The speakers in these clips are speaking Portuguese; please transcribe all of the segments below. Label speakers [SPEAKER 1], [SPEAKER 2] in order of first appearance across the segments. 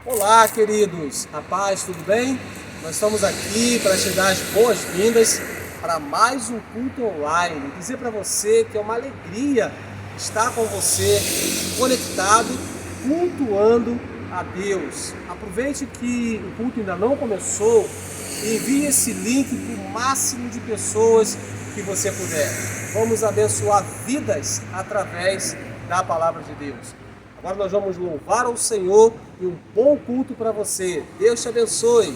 [SPEAKER 1] Olá, queridos, a paz, tudo bem? Nós estamos aqui para te dar as boas-vindas para mais um culto online. Dizer para você que é uma alegria estar com você conectado, cultuando a Deus. Aproveite que o culto ainda não começou e envie esse link para o máximo de pessoas que você puder. Vamos abençoar vidas através da palavra de Deus. Agora nós vamos louvar ao Senhor e um bom culto para você. Deus te abençoe.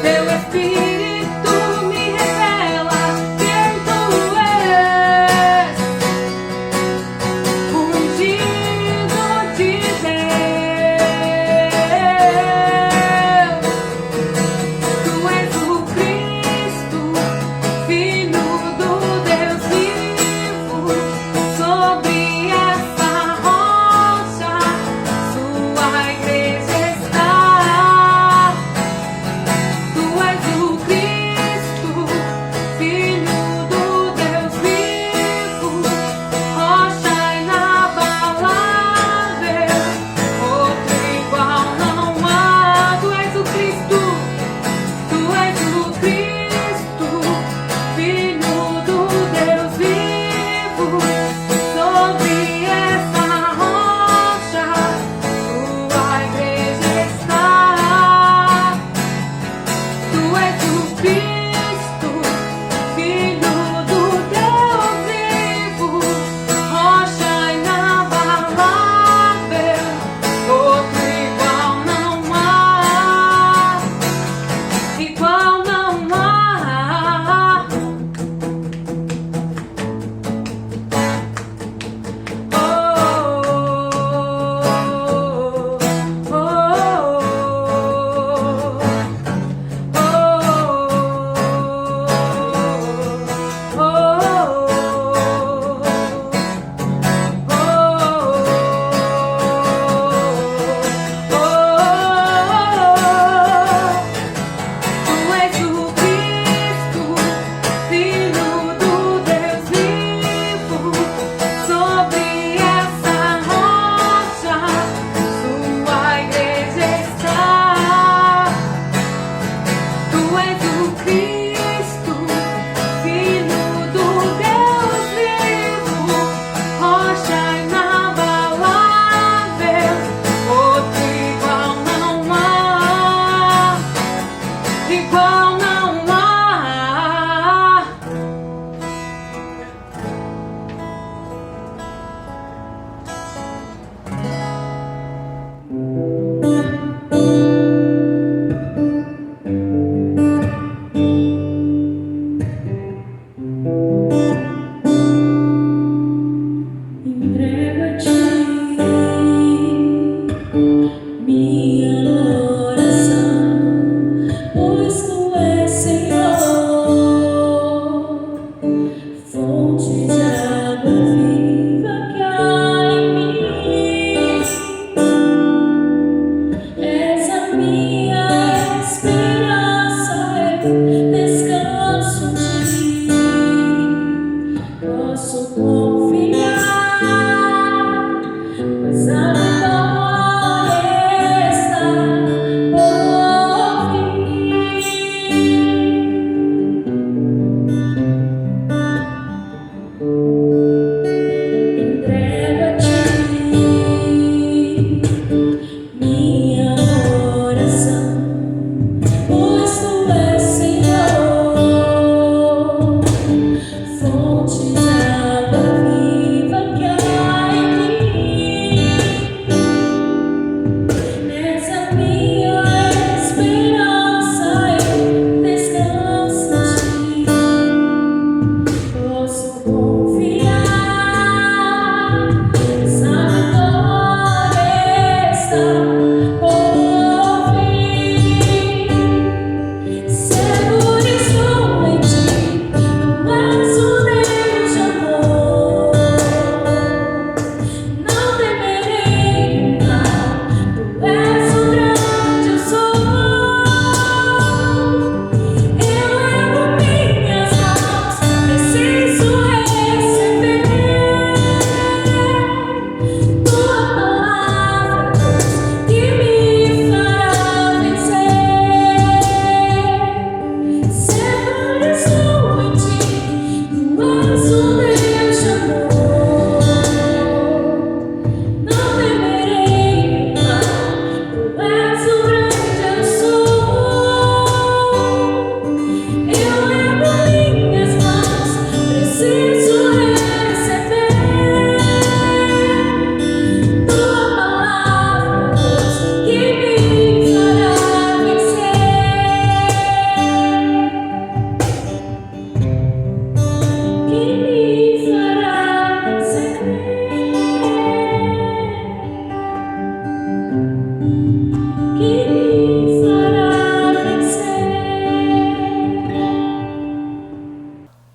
[SPEAKER 2] Teu Espírito me revela.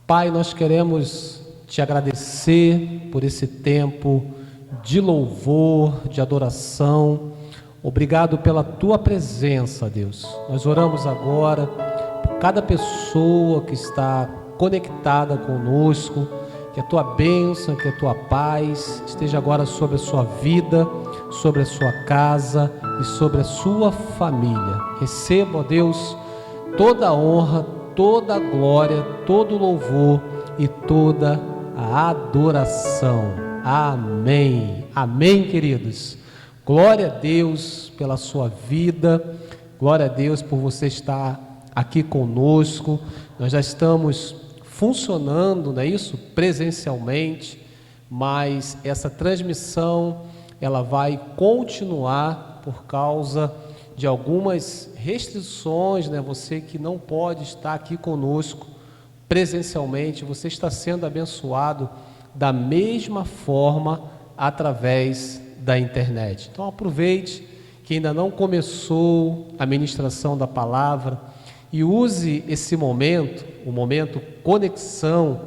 [SPEAKER 2] Pai, nós queremos te agradecer por esse tempo de louvor, de adoração. Obrigado pela tua presença, Deus. Nós oramos agora por cada pessoa que está conectada conosco, que a tua bênção, que a tua paz esteja agora sobre a sua vida, sobre a sua casa e sobre a sua família. Receba, ó Deus, toda a honra, toda a glória, todo o louvor e toda a adoração. Amém. Amém, queridos. Glória a Deus pela sua vida, glória a Deus por você estar aqui conosco. Nós já estamos funcionando, não é isso? Presencialmente, mas essa transmissão ela vai continuar por causa de algumas restrições, né? Você que não pode estar aqui conosco presencialmente, você está sendo abençoado da mesma forma através da internet. Então aproveite que ainda não começou a ministração da palavra e use esse momento, o momento conexão,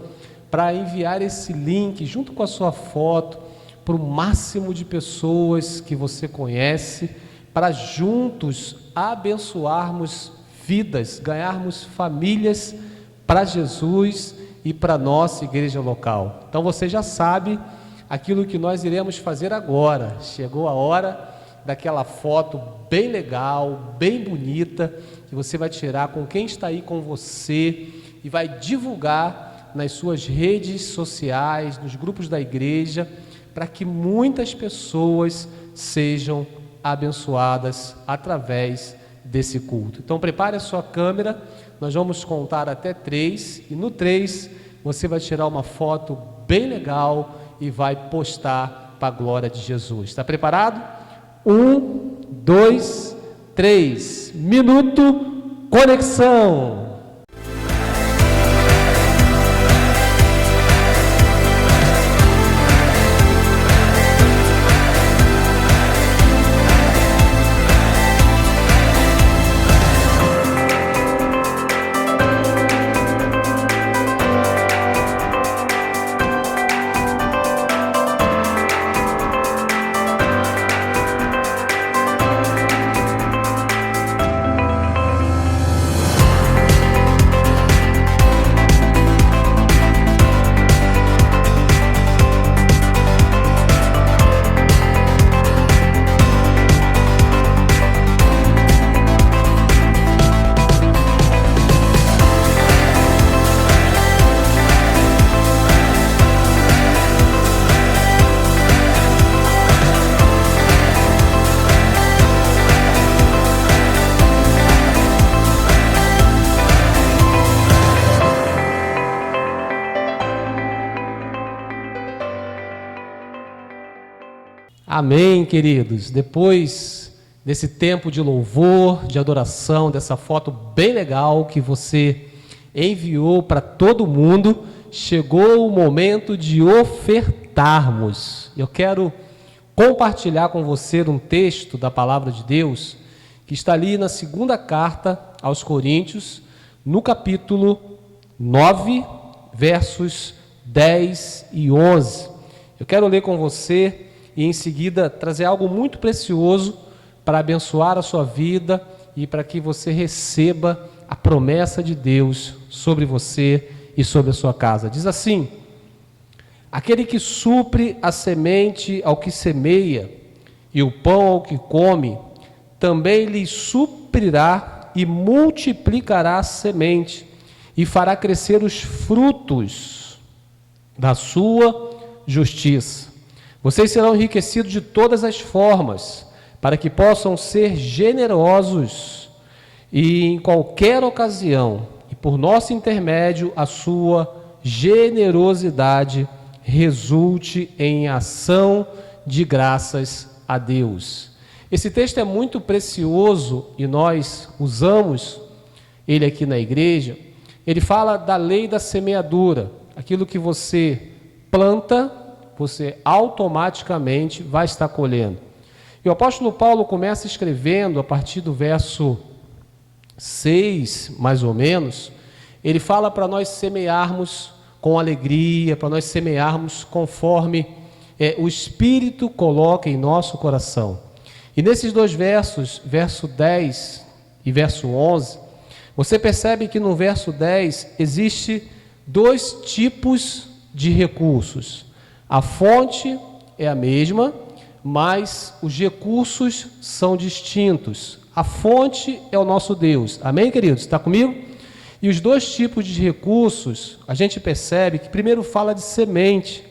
[SPEAKER 2] para enviar esse link junto com a sua foto para o máximo de pessoas que você conhece, para juntos abençoarmos vidas, ganharmos famílias para Jesus e para a nossa igreja local. Então você já sabe aquilo que nós iremos fazer agora. Chegou a hora daquela foto bem legal, bem bonita, que você vai tirar com quem está aí com você e vai divulgar nas suas redes sociais, nos grupos da igreja, para que muitas pessoas sejam abençoadas através desse culto. Então prepare a sua câmera, nós vamos contar até 3 e no 3 você vai tirar uma foto bem legal e vai postar para a glória de Jesus. Está preparado? 1, 2, 3. Minuto Conexão. Amém, queridos. Depois desse tempo de louvor, de adoração, dessa foto bem legal que você enviou para todo mundo, chegou o momento de ofertarmos. Eu quero compartilhar com você um texto da palavra de Deus que está ali na segunda carta aos Coríntios, no capítulo 9, versos 10 e 11. Eu quero ler com você e em seguida trazer algo muito precioso para abençoar a sua vida e para que você receba a promessa de Deus sobre você e sobre a sua casa. Diz assim: aquele que supre a semente ao que semeia e o pão ao que come, também lhe suprirá e multiplicará a semente e fará crescer os frutos da sua justiça. Vocês serão enriquecidos de todas as formas, para que possam ser generosos e em qualquer ocasião, e por nosso intermédio, a sua generosidade resulte em ação de graças a Deus. Esse texto é muito precioso e nós usamos ele aqui na igreja. Ele fala da lei da semeadura, aquilo que você planta, você automaticamente vai estar colhendo. E o apóstolo Paulo começa escrevendo a partir do verso 6, mais ou menos, ele fala para nós semearmos com alegria, para nós semearmos conforme o Espírito coloca em nosso coração. E nesses dois versos, verso 10 e verso 11, você percebe que no verso 10 existe dois tipos de recursos. A fonte é a mesma, mas os recursos são distintos. A fonte é o nosso Deus. Amém, queridos? Está comigo? E os dois tipos de recursos, a gente percebe que primeiro fala de semente,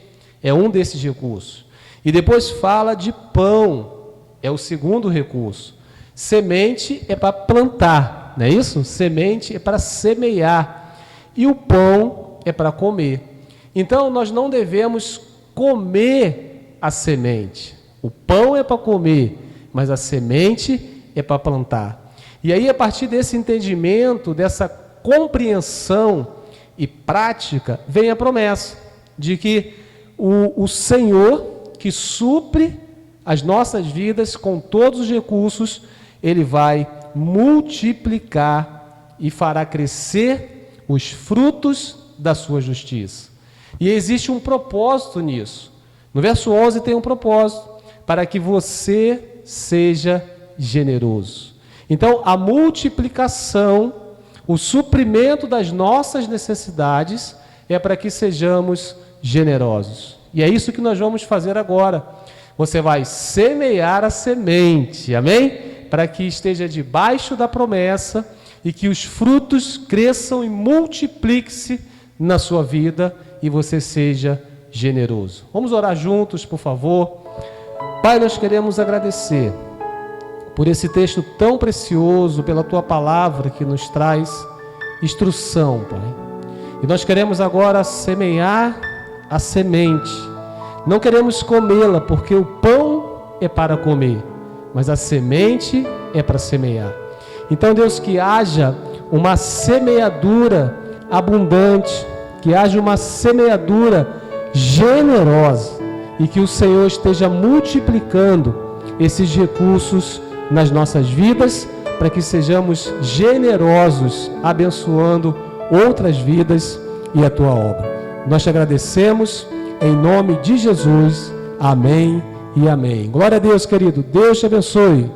[SPEAKER 2] é um desses recursos. E depois fala de pão, é o segundo recurso. Semente é para plantar, não é isso? Semente é para semear. E o pão é para comer. Então, nós não devemos comer a semente. O pão é para comer, mas a semente é para plantar. E aí, a partir desse entendimento, dessa compreensão e prática, vem a promessa de que o Senhor, que supre as nossas vidas com todos os recursos, Ele vai multiplicar e fará crescer os frutos da sua justiça. E existe um propósito nisso. No verso 11 tem um propósito, para que você seja generoso. Então, a multiplicação, o suprimento das nossas necessidades é para que sejamos generosos. E é isso que nós vamos fazer agora. Você vai semear a semente, amém? Para que esteja debaixo da promessa e que os frutos cresçam e multipliquem-se na sua vida e você seja generoso. Vamos orar juntos, por favor. Pai, nós queremos agradecer por esse texto tão precioso, pela Tua palavra que nos traz instrução, Pai. E nós queremos agora semear a semente. Não queremos comê-la, porque o pão é para comer, mas a semente é para semear. Então, Deus, que haja uma semeadura abundante, que haja uma semeadura generosa e que o Senhor esteja multiplicando esses recursos nas nossas vidas, para que sejamos generosos, abençoando outras vidas e a Tua obra. Nós te agradecemos em nome de Jesus. Amém e amém. Glória a Deus, querido. Deus te abençoe.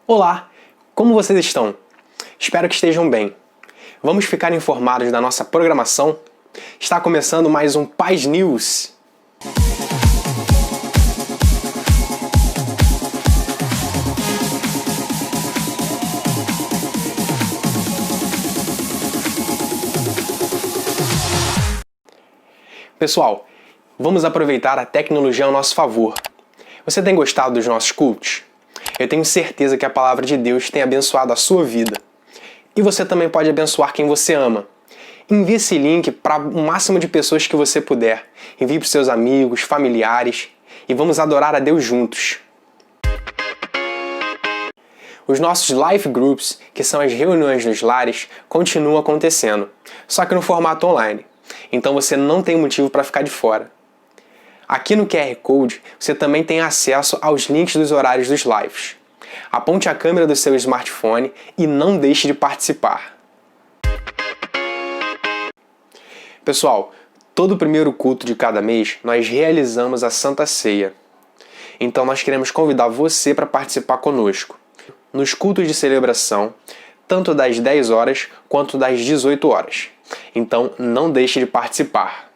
[SPEAKER 3] Olá, como vocês estão? Espero que estejam bem. Vamos ficar informados da nossa programação? Está começando mais um Paz News. Pessoal, vamos aproveitar a tecnologia ao nosso favor. Você tem gostado dos nossos cultos? Eu tenho certeza que a palavra de Deus tem abençoado a sua vida. E você também pode abençoar quem você ama. Envie esse link para o máximo de pessoas que você puder. Envie para os seus amigos, familiares e vamos adorar a Deus juntos. Os nossos Life Groups, que são as reuniões nos lares, continuam acontecendo, só que no formato online. Então você não tem motivo para ficar de fora. Aqui no QR Code, você também tem acesso aos links dos horários dos lives. Aponte a câmera do seu smartphone e não deixe de participar. Pessoal, todo primeiro culto de cada mês, nós realizamos a Santa Ceia. Então nós queremos convidar você para participar conosco. nos cultos de celebração, tanto das 10 horas quanto das 18 horas. Então, não deixe de participar.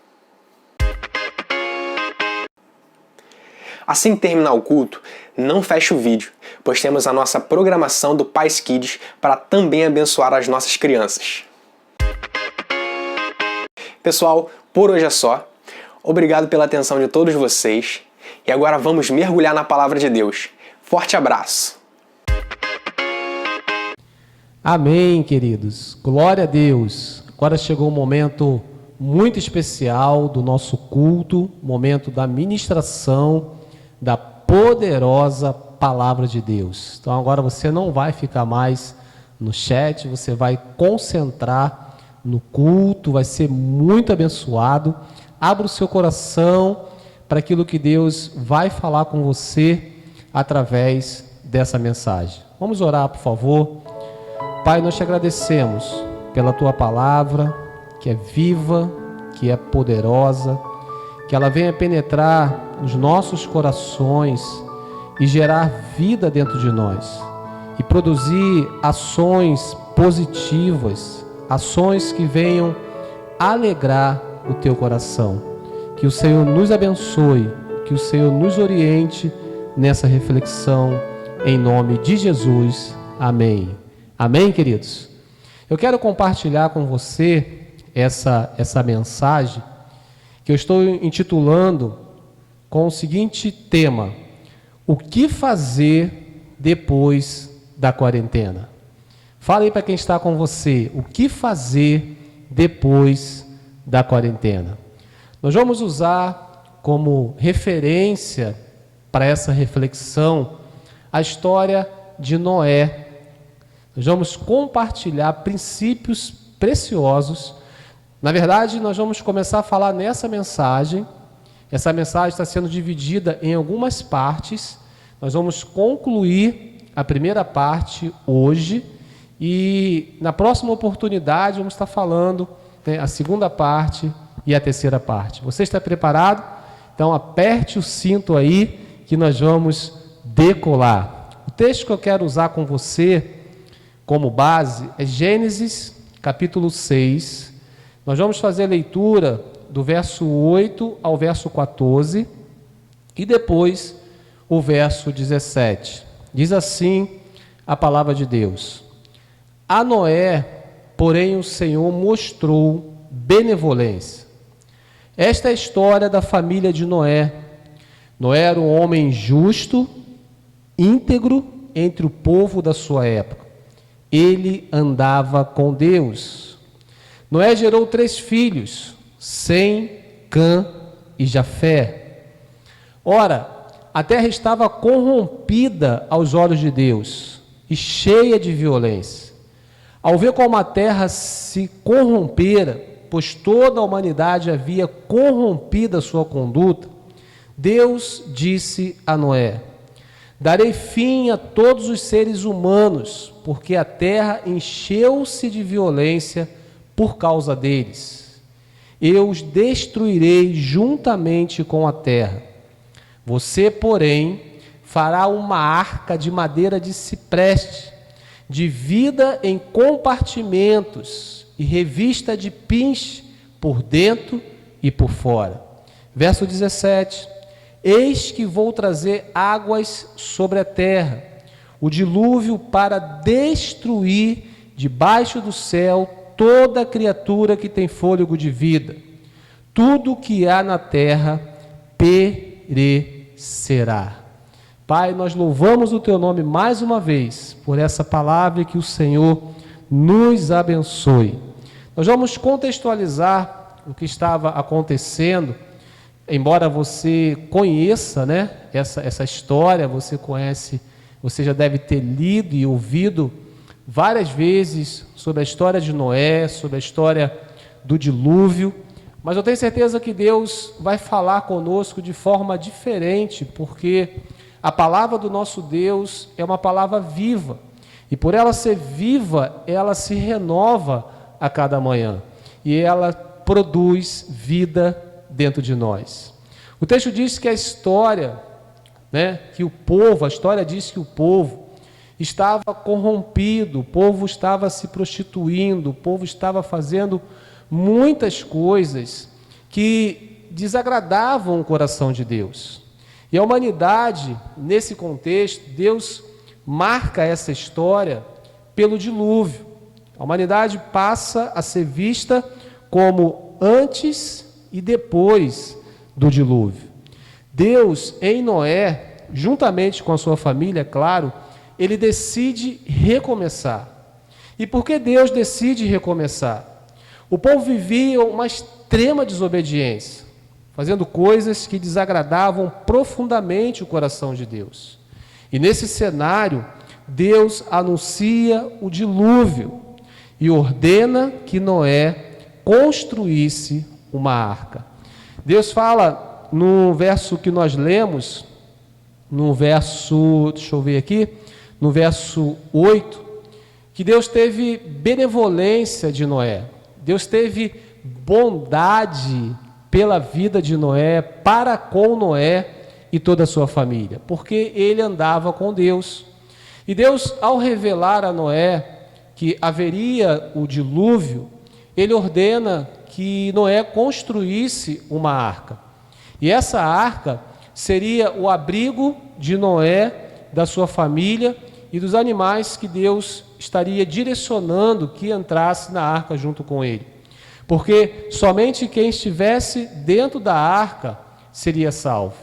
[SPEAKER 3] Assim que terminar o culto, não feche o vídeo, pois temos a nossa programação do Pais Kids para também abençoar as nossas crianças. Pessoal, por hoje é só. Obrigado pela atenção de todos vocês. E agora vamos mergulhar na Palavra de Deus. Forte abraço!
[SPEAKER 2] Amém, queridos. Glória a Deus. Agora chegou um momento muito especial do nosso culto, momento da ministração da poderosa Palavra de Deus. Então agora você não vai ficar mais no chat, você vai concentrar no culto, vai ser muito abençoado. Abra o seu coração para aquilo que Deus vai falar com você através dessa mensagem. Vamos orar, por favor. Pai, nós te agradecemos pela Tua Palavra, que é viva, que é poderosa, que ela venha penetrar nos nossos corações e gerar vida dentro de nós, e produzir ações positivas, ações que venham alegrar o Teu coração. Que o Senhor nos abençoe, que o Senhor nos oriente nessa reflexão, em nome de Jesus. Amém. Amém, queridos? Eu quero compartilhar com você essa mensagem que eu estou intitulando com o seguinte tema: o que fazer depois da quarentena? Fala aí para quem está com você, o que fazer depois da quarentena? Nós vamos usar como referência para essa reflexão a história de Noé. Nós vamos compartilhar princípios preciosos. Na verdade, nós vamos começar a falar nessa mensagem. Essa mensagem está sendo dividida em algumas partes. Nós vamos concluir a primeira parte hoje e na próxima oportunidade vamos estar falando, né, a segunda parte e a terceira parte. Você está preparado? Então aperte o cinto aí que nós vamos decolar. O texto que eu quero usar com você como base é Gênesis capítulo 6. Nós vamos fazer a leitura do verso 8 ao verso 14 e depois o verso 17. Diz assim a palavra de Deus: A Noé, porém, o Senhor mostrou benevolência. Esta é a história da família de Noé. Noé era um homem justo, íntegro entre o povo da sua época. Ele andava com Deus. Noé gerou 3 filhos, Sem, Cã e Jafé. Ora, a terra estava corrompida aos olhos de Deus e cheia de violência. Ao ver como a terra se corrompera, pois toda a humanidade havia corrompido a sua conduta, Deus disse a Noé: Darei fim a todos os seres humanos, porque a terra encheu-se de violência por causa deles. Eu os destruirei juntamente com a terra. Você, porém, fará uma arca de madeira de cipreste, divida em compartimentos e revista de pins por dentro e por fora. Verso 17. Eis que vou trazer águas sobre a terra, o dilúvio para destruir debaixo do céu toda criatura que tem fôlego de vida. Tudo que há na terra perecerá. Pai, nós louvamos o Teu nome mais uma vez por essa palavra e que o Senhor nos abençoe. Nós vamos contextualizar o que estava acontecendo. Embora você conheça, né, essa história, você conhece, você já deve ter lido e ouvido várias vezes sobre a história de Noé, sobre a história do dilúvio, mas eu tenho certeza que Deus vai falar conosco de forma diferente, porque a palavra do nosso Deus é uma palavra viva, e por ela ser viva, ela se renova a cada manhã, e ela produz vida dentro de nós. O texto diz que a história, né, que o povo, a história diz que o povo estava corrompido, o povo estava se prostituindo, o povo estava fazendo muitas coisas que desagradavam o coração de Deus. E a humanidade, nesse contexto, Deus marca essa história pelo dilúvio. A humanidade passa a ser vista como antes e depois do dilúvio. Deus, em Noé, juntamente com a sua família, é claro, ele decide recomeçar. E por que Deus decide recomeçar? O povo vivia uma extrema desobediência, fazendo coisas que desagradavam profundamente o coração de Deus. E nesse cenário, Deus anuncia o dilúvio e ordena que Noé construísse uma arca. Deus fala no verso que nós lemos, no verso 8, que Deus teve benevolência de Noé. Deus teve bondade pela vida de Noé, para com Noé e toda a sua família, porque ele andava com Deus. E Deus, ao revelar a Noé que haveria o dilúvio, ele ordena que Noé construísse uma arca. E essa arca seria o abrigo de Noé, da sua família e dos animais que Deus estaria direcionando que entrasse na arca junto com ele. Porque somente quem estivesse dentro da arca seria salvo.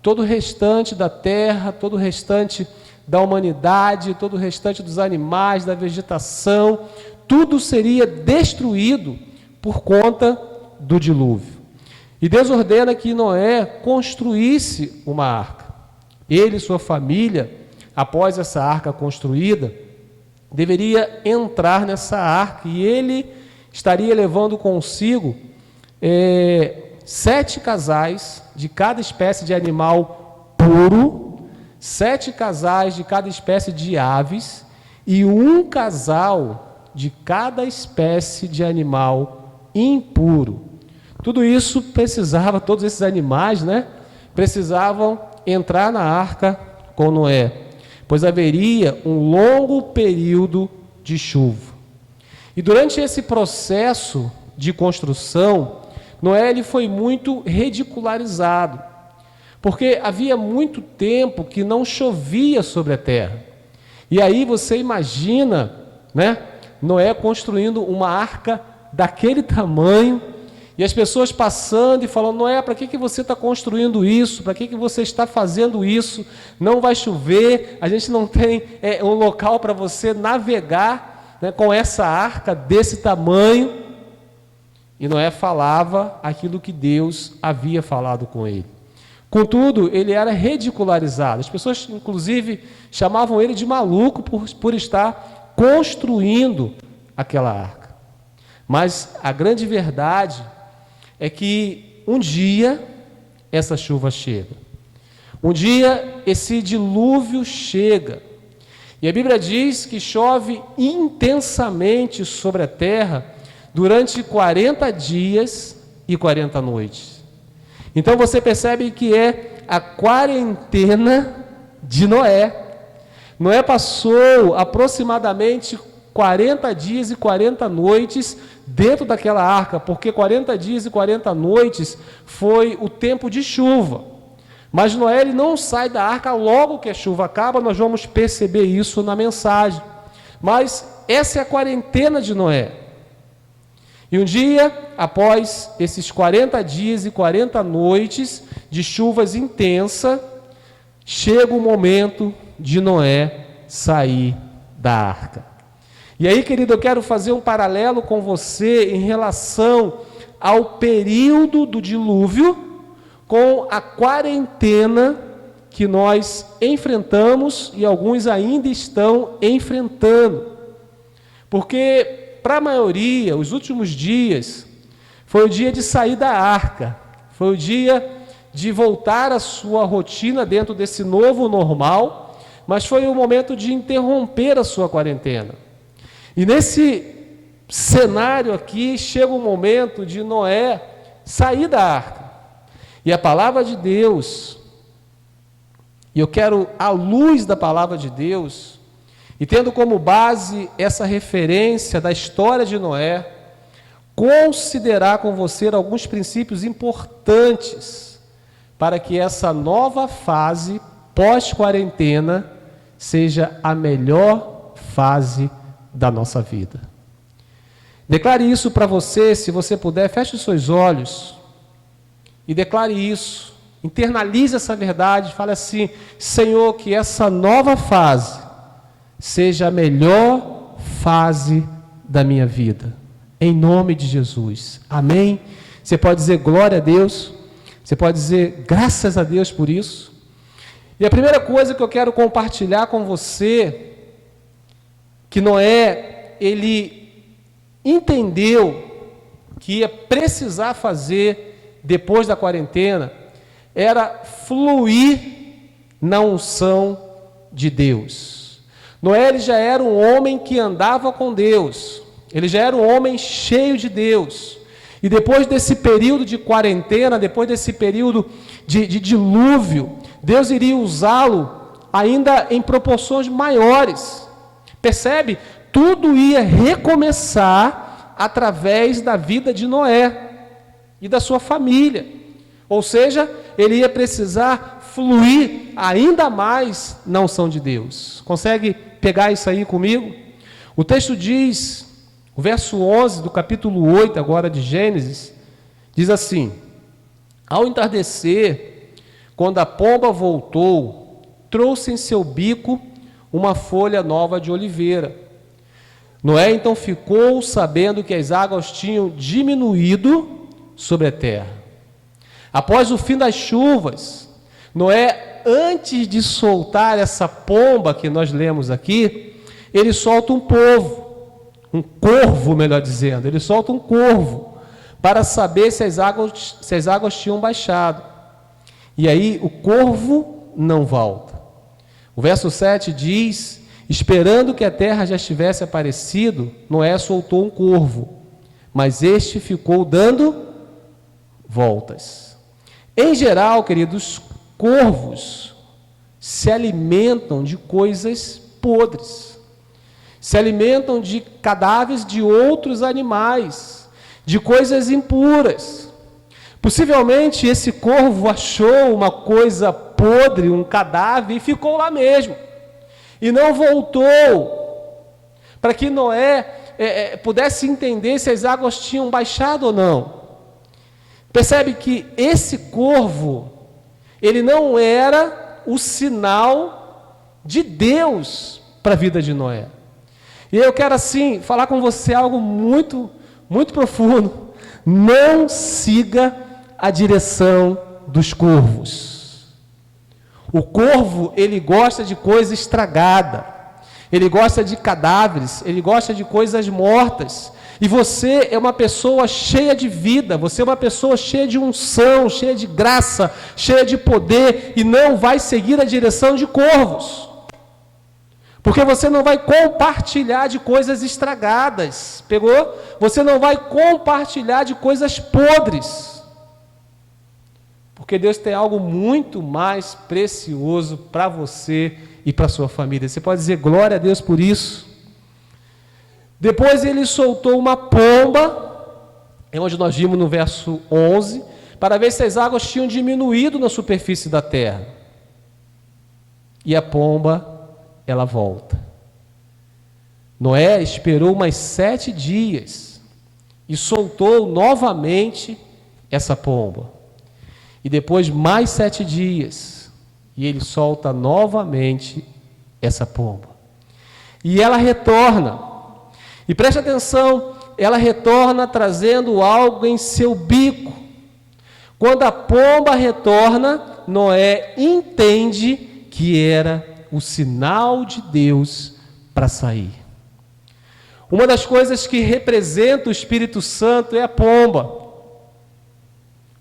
[SPEAKER 2] Todo o restante da terra, todo o restante da humanidade, todo o restante dos animais, da vegetação, tudo seria destruído por conta do dilúvio. E Deus ordena que Noé construísse uma arca. Ele e sua família, após essa arca construída, deveria entrar nessa arca, e ele estaria levando consigo 7 casais de cada espécie de animal puro, 7 casais de cada espécie de aves e 1 casal de cada espécie de animal impuro. Tudo isso precisava, todos esses animais, precisavam entrar na arca com Noé, pois haveria um longo período de chuva. E durante esse processo de construção, Noé ele foi muito ridicularizado, porque havia muito tempo que não chovia sobre a terra. E aí você imagina, Noé construindo uma arca daquele tamanho, e as pessoas passando e falando: Noé, para que você está construindo isso? Para que você está fazendo isso? Não vai chover, a gente não tem um local para você navegar com essa arca desse tamanho. E Noé falava aquilo que Deus havia falado com ele. Contudo, ele era ridicularizado. As pessoas, inclusive, chamavam ele de maluco por estar construindo aquela arca. Mas a grande verdade é que um dia essa chuva chega. Um dia esse dilúvio chega. E a Bíblia diz que chove intensamente sobre a terra durante 40 dias e 40 noites. Então você percebe que é a quarentena de Noé. Noé passou aproximadamente 40 dias e 40 noites dentro daquela arca, porque 40 dias e 40 noites foi o tempo de chuva. Mas Noé ele não sai da arca logo que a chuva acaba, nós vamos perceber isso na mensagem. Mas essa é a quarentena de Noé. E um dia, após esses 40 dias e 40 noites de chuvas intensas, chega o momento de Noé sair da arca. E aí, querido, eu quero fazer um paralelo com você em relação ao período do dilúvio com a quarentena que nós enfrentamos e alguns ainda estão enfrentando. Porque, para a maioria, os últimos dias foi o dia de sair da arca, foi o dia de voltar à sua rotina dentro desse novo normal, mas foi o momento de interromper a sua quarentena. E nesse cenário aqui, chega o momento de Noé sair da arca. E a palavra de Deus, e eu quero, à luz da palavra de Deus, E tendo como base essa referência da história de Noé, considerar com você alguns princípios importantes para que essa nova fase pós-quarentena seja a melhor fase da nossa vida. Declare isso para você, se você puder, feche os seus olhos e declare isso. Internalize essa verdade, fale assim: Senhor, que essa nova fase seja a melhor fase da minha vida. Em nome de Jesus. Amém? Você pode dizer glória a Deus. Você pode dizer graças a Deus por isso. E a primeira coisa que eu quero compartilhar com você, que Noé, ele entendeu que ia precisar fazer depois da quarentena, era fluir na unção de Deus. Noé, ele já era um homem que andava com Deus. Ele já era um homem cheio de Deus. E depois desse período de quarentena, depois desse período de dilúvio, Deus iria usá-lo ainda em proporções maiores. Percebe? Tudo ia recomeçar através da vida de Noé e da sua família. Ou seja, ele ia precisar fluir ainda mais na unção de Deus. Consegue pegar isso aí comigo? O texto diz, o verso 11 do capítulo 8 agora de Gênesis, diz assim: ao entardecer, quando a pomba voltou, trouxe em seu bico uma folha nova de oliveira. Noé então ficou sabendo que as águas tinham diminuído sobre a terra. Após o fim das chuvas, Noé, antes de soltar essa pomba que nós lemos aqui, ele solta um corvo, melhor dizendo, ele solta um corvo, para saber se as águas tinham baixado. E aí o corvo não volta. O verso 7 diz: esperando que a terra já estivesse aparecido, Noé soltou um corvo, mas este ficou dando voltas. Em geral, queridos, corvos se alimentam de coisas podres, se alimentam de cadáveres de outros animais, de coisas impuras. Possivelmente esse corvo achou uma coisa podre, um cadáver, e ficou lá mesmo, e não voltou, para que Noé pudesse entender se as águas tinham baixado ou não. Percebe que esse corvo, ele não era o sinal de Deus para a vida de Noé. E eu quero assim falar com você algo muito, muito profundo. Não siga a direção dos corvos. O corvo, ele gosta de coisa estragada, ele gosta de cadáveres, ele gosta de coisas mortas. E você é uma pessoa cheia de vida, você é uma pessoa cheia de unção, cheia de graça, cheia de poder, e não vai seguir a direção de corvos. Porque você não vai compartilhar de coisas estragadas, pegou? Você não vai compartilhar de coisas podres. Porque Deus tem algo muito mais precioso para você e para a sua família. Você pode dizer glória a Deus por isso? Depois ele soltou uma pomba, é onde nós vimos no verso 11, para ver se as águas tinham diminuído na superfície da terra. E a pomba, ela volta. Noé esperou mais 7 dias e soltou novamente essa pomba. E depois mais 7 dias, e ele solta novamente essa pomba. E ela retorna. E preste atenção, ela retorna trazendo algo em seu bico. Quando a pomba retorna, Noé entende que era o sinal de Deus para sair. Uma das coisas que representa o Espírito Santo é a pomba.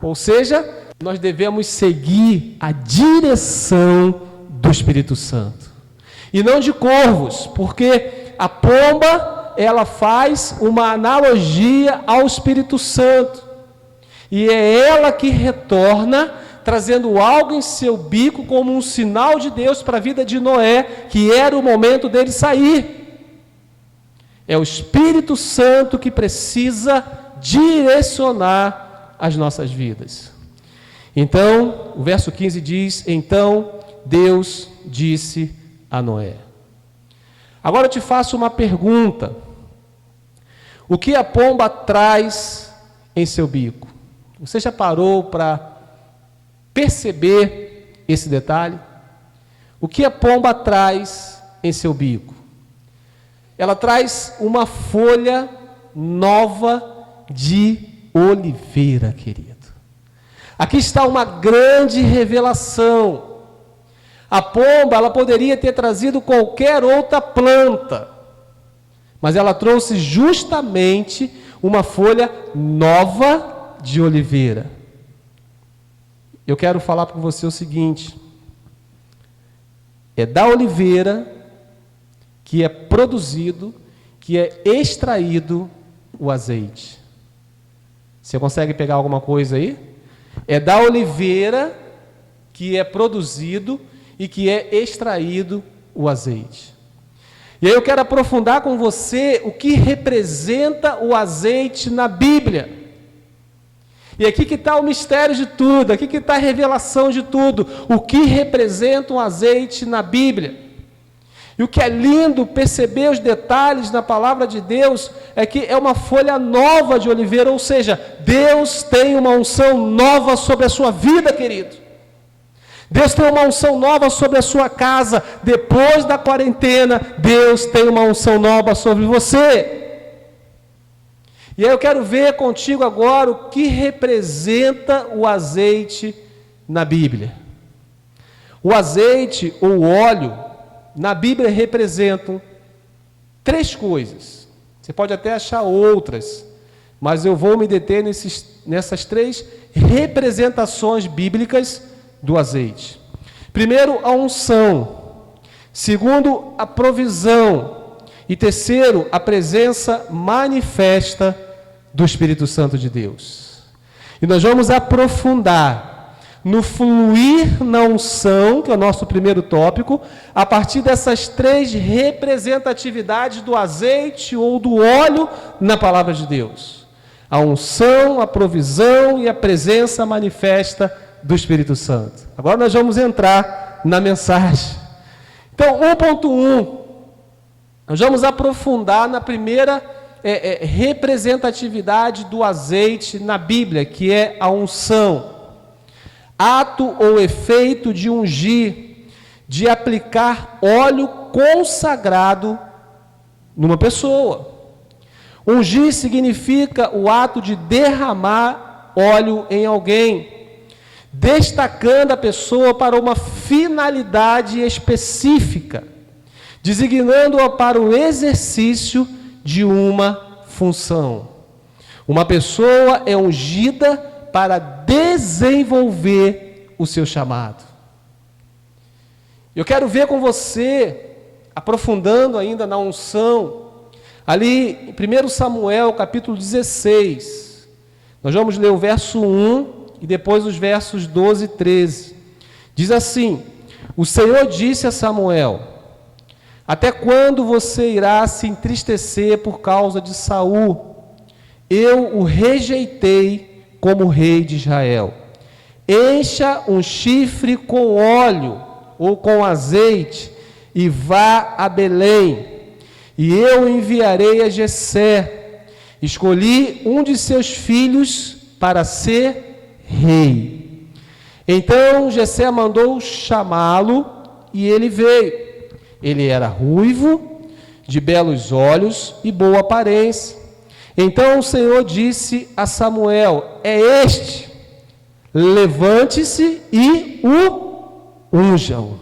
[SPEAKER 2] Ou seja, nós devemos seguir a direção do Espírito Santo. E não de corvos, porque a pomba, ela faz uma analogia ao Espírito Santo. E é ela que retorna trazendo algo em seu bico como um sinal de Deus para a vida de Noé, que era o momento dele sair. É o Espírito Santo que precisa direcionar as nossas vidas. Então, o verso 15 diz: então Deus disse a Noé. Agora eu te faço uma pergunta. O que a pomba traz em seu bico? Você já parou para perceber esse detalhe? O que a pomba traz em seu bico? Ela traz uma folha nova de oliveira, querido. Aqui está uma grande revelação. A pomba, ela poderia ter trazido qualquer outra planta, mas ela trouxe justamente uma folha nova de oliveira. Eu quero falar para você o seguinte: é da oliveira que é produzido, que é extraído o azeite. Você consegue pegar alguma coisa aí? É da oliveira que é produzido e que é extraído o azeite. E aí eu quero aprofundar com você o que representa o azeite na Bíblia. E aqui que está o mistério de tudo, aqui que está a revelação de tudo. O que representa o azeite na Bíblia. E o que é lindo perceber os detalhes na palavra de Deus é que é uma folha nova de oliveira, ou seja, Deus tem uma unção nova sobre a sua vida, querido. Deus tem uma unção nova sobre a sua casa. Depois da quarentena, Deus tem uma unção nova sobre você. E aí eu quero ver contigo agora o que representa o azeite na Bíblia. O azeite ou o óleo na Bíblia representam 3 coisas. Você pode até achar outras, mas eu vou me deter nessas 3 representações bíblicas do azeite. Primeiro, a unção. Segundo, a provisão. E terceiro, a presença manifesta do Espírito Santo de Deus. E nós vamos aprofundar no fluir na unção, que é o nosso primeiro tópico, a partir dessas 3 representatividades do azeite ou do óleo na palavra de Deus. A unção, a provisão e a presença manifesta do Espírito Santo. Agora nós vamos entrar na mensagem. Então, 1.1, nós vamos aprofundar na primeira representatividade do azeite na Bíblia, que é a unção. Ato ou efeito de ungir, de aplicar óleo consagrado numa pessoa. Ungir significa o ato de derramar óleo em alguém, destacando a pessoa para uma finalidade específica, designando-a para o exercício de uma função. Uma pessoa é ungida para desenvolver o seu chamado. Eu quero ver com você, aprofundando ainda na unção, ali em 1 Samuel, capítulo 16, nós vamos ler o verso 1 e depois os versos 12 e 13. Diz assim: o Senhor disse a Samuel: até quando você irá se entristecer por causa de Saul? Eu o rejeitei como rei de Israel. Encha um chifre com óleo ou com azeite e vá a Belém, e eu enviarei a Jessé. Escolhi um de seus filhos para ser rei. Então Jessé mandou chamá-lo e ele veio. Ele era ruivo, de belos olhos e boa aparência. Então o Senhor disse a Samuel: é este, levante-se e o unja-o.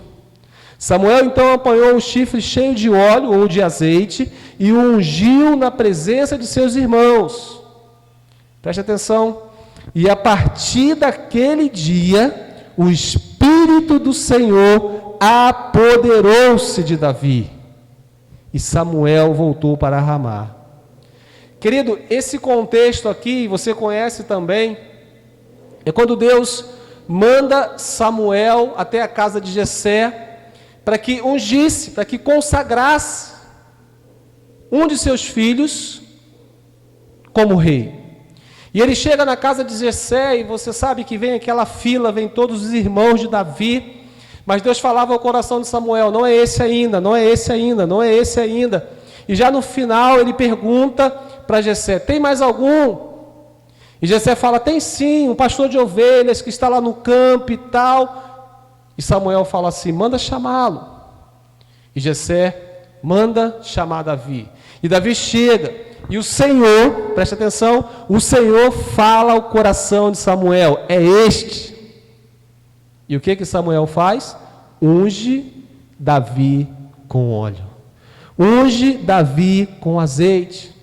[SPEAKER 2] Samuel então apanhou o chifre cheio de óleo ou de azeite e o ungiu na presença de seus irmãos. Preste atenção. E a partir daquele dia, o Espírito do Senhor apoderou-se de Davi. E Samuel voltou para Ramá. Querido, esse contexto aqui, você conhece também, é quando Deus manda Samuel até a casa de Jessé para que ungisse, para que consagrasse um de seus filhos como rei. E ele chega na casa de Jessé, e você sabe que vem aquela fila, vem todos os irmãos de Davi, mas Deus falava ao coração de Samuel: não é esse ainda, não é esse ainda, não é esse ainda. E já no final ele pergunta para Jessé: tem mais algum? E Jessé fala: tem sim, um pastor de ovelhas que está lá no campo e tal. E Samuel fala assim: manda chamá-lo. E Jessé manda chamar Davi. E Davi chega, e o Senhor, preste atenção, o Senhor fala ao coração de Samuel: é este. E o que Samuel faz? Unge Davi com óleo. Unge Davi com azeite.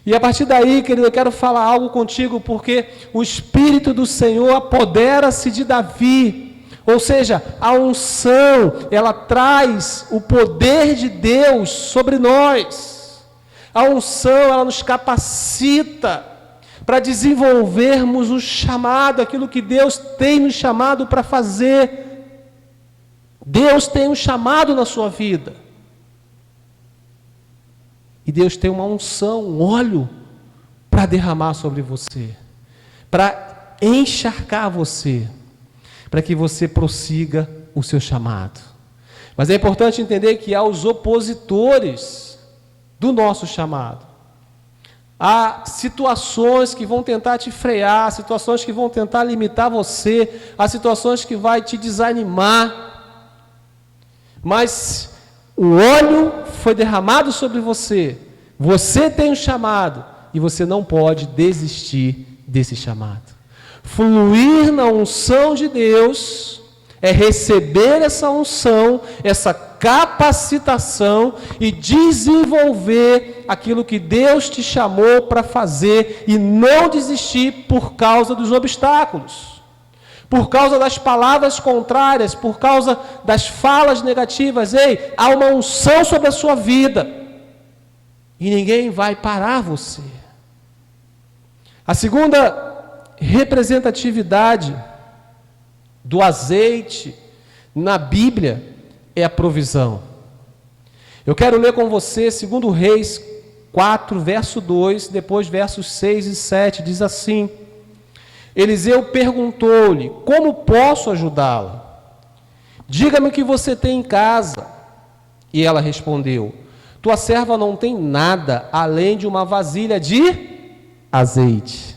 [SPEAKER 2] E a partir daí, querido, eu quero falar algo contigo, porque o Espírito do Senhor apodera-se de Davi. Ou seja, a unção, ela traz o poder de Deus sobre nós. A unção, ela nos capacita para desenvolvermos o chamado, aquilo que Deus tem nos chamado para fazer. Deus tem um chamado na sua vida. E Deus tem uma unção, um óleo para derramar sobre você, para encharcar você, para que você prossiga o seu chamado. Mas é importante entender que há os opositores do nosso chamado. Há situações que vão tentar te frear, situações que vão tentar limitar você, há situações que vai te desanimar. Mas o óleo foi derramado sobre você, você tem um chamado e você não pode desistir desse chamado. Fluir na unção de Deus é receber essa unção, essa capacitação e desenvolver aquilo que Deus te chamou para fazer e não desistir por causa dos obstáculos, por causa das palavras contrárias, por causa das falas negativas. Ei, há uma unção sobre a sua vida e ninguém vai parar você. A segunda representatividade do azeite na Bíblia é a provisão. Eu quero ler com você 2 Reis 4, verso 2, depois versos 6 e 7, diz assim: Eliseu perguntou-lhe: como posso ajudá-la? Diga-me o que você tem em casa. E ela respondeu: tua serva não tem nada além de uma vasilha de azeite.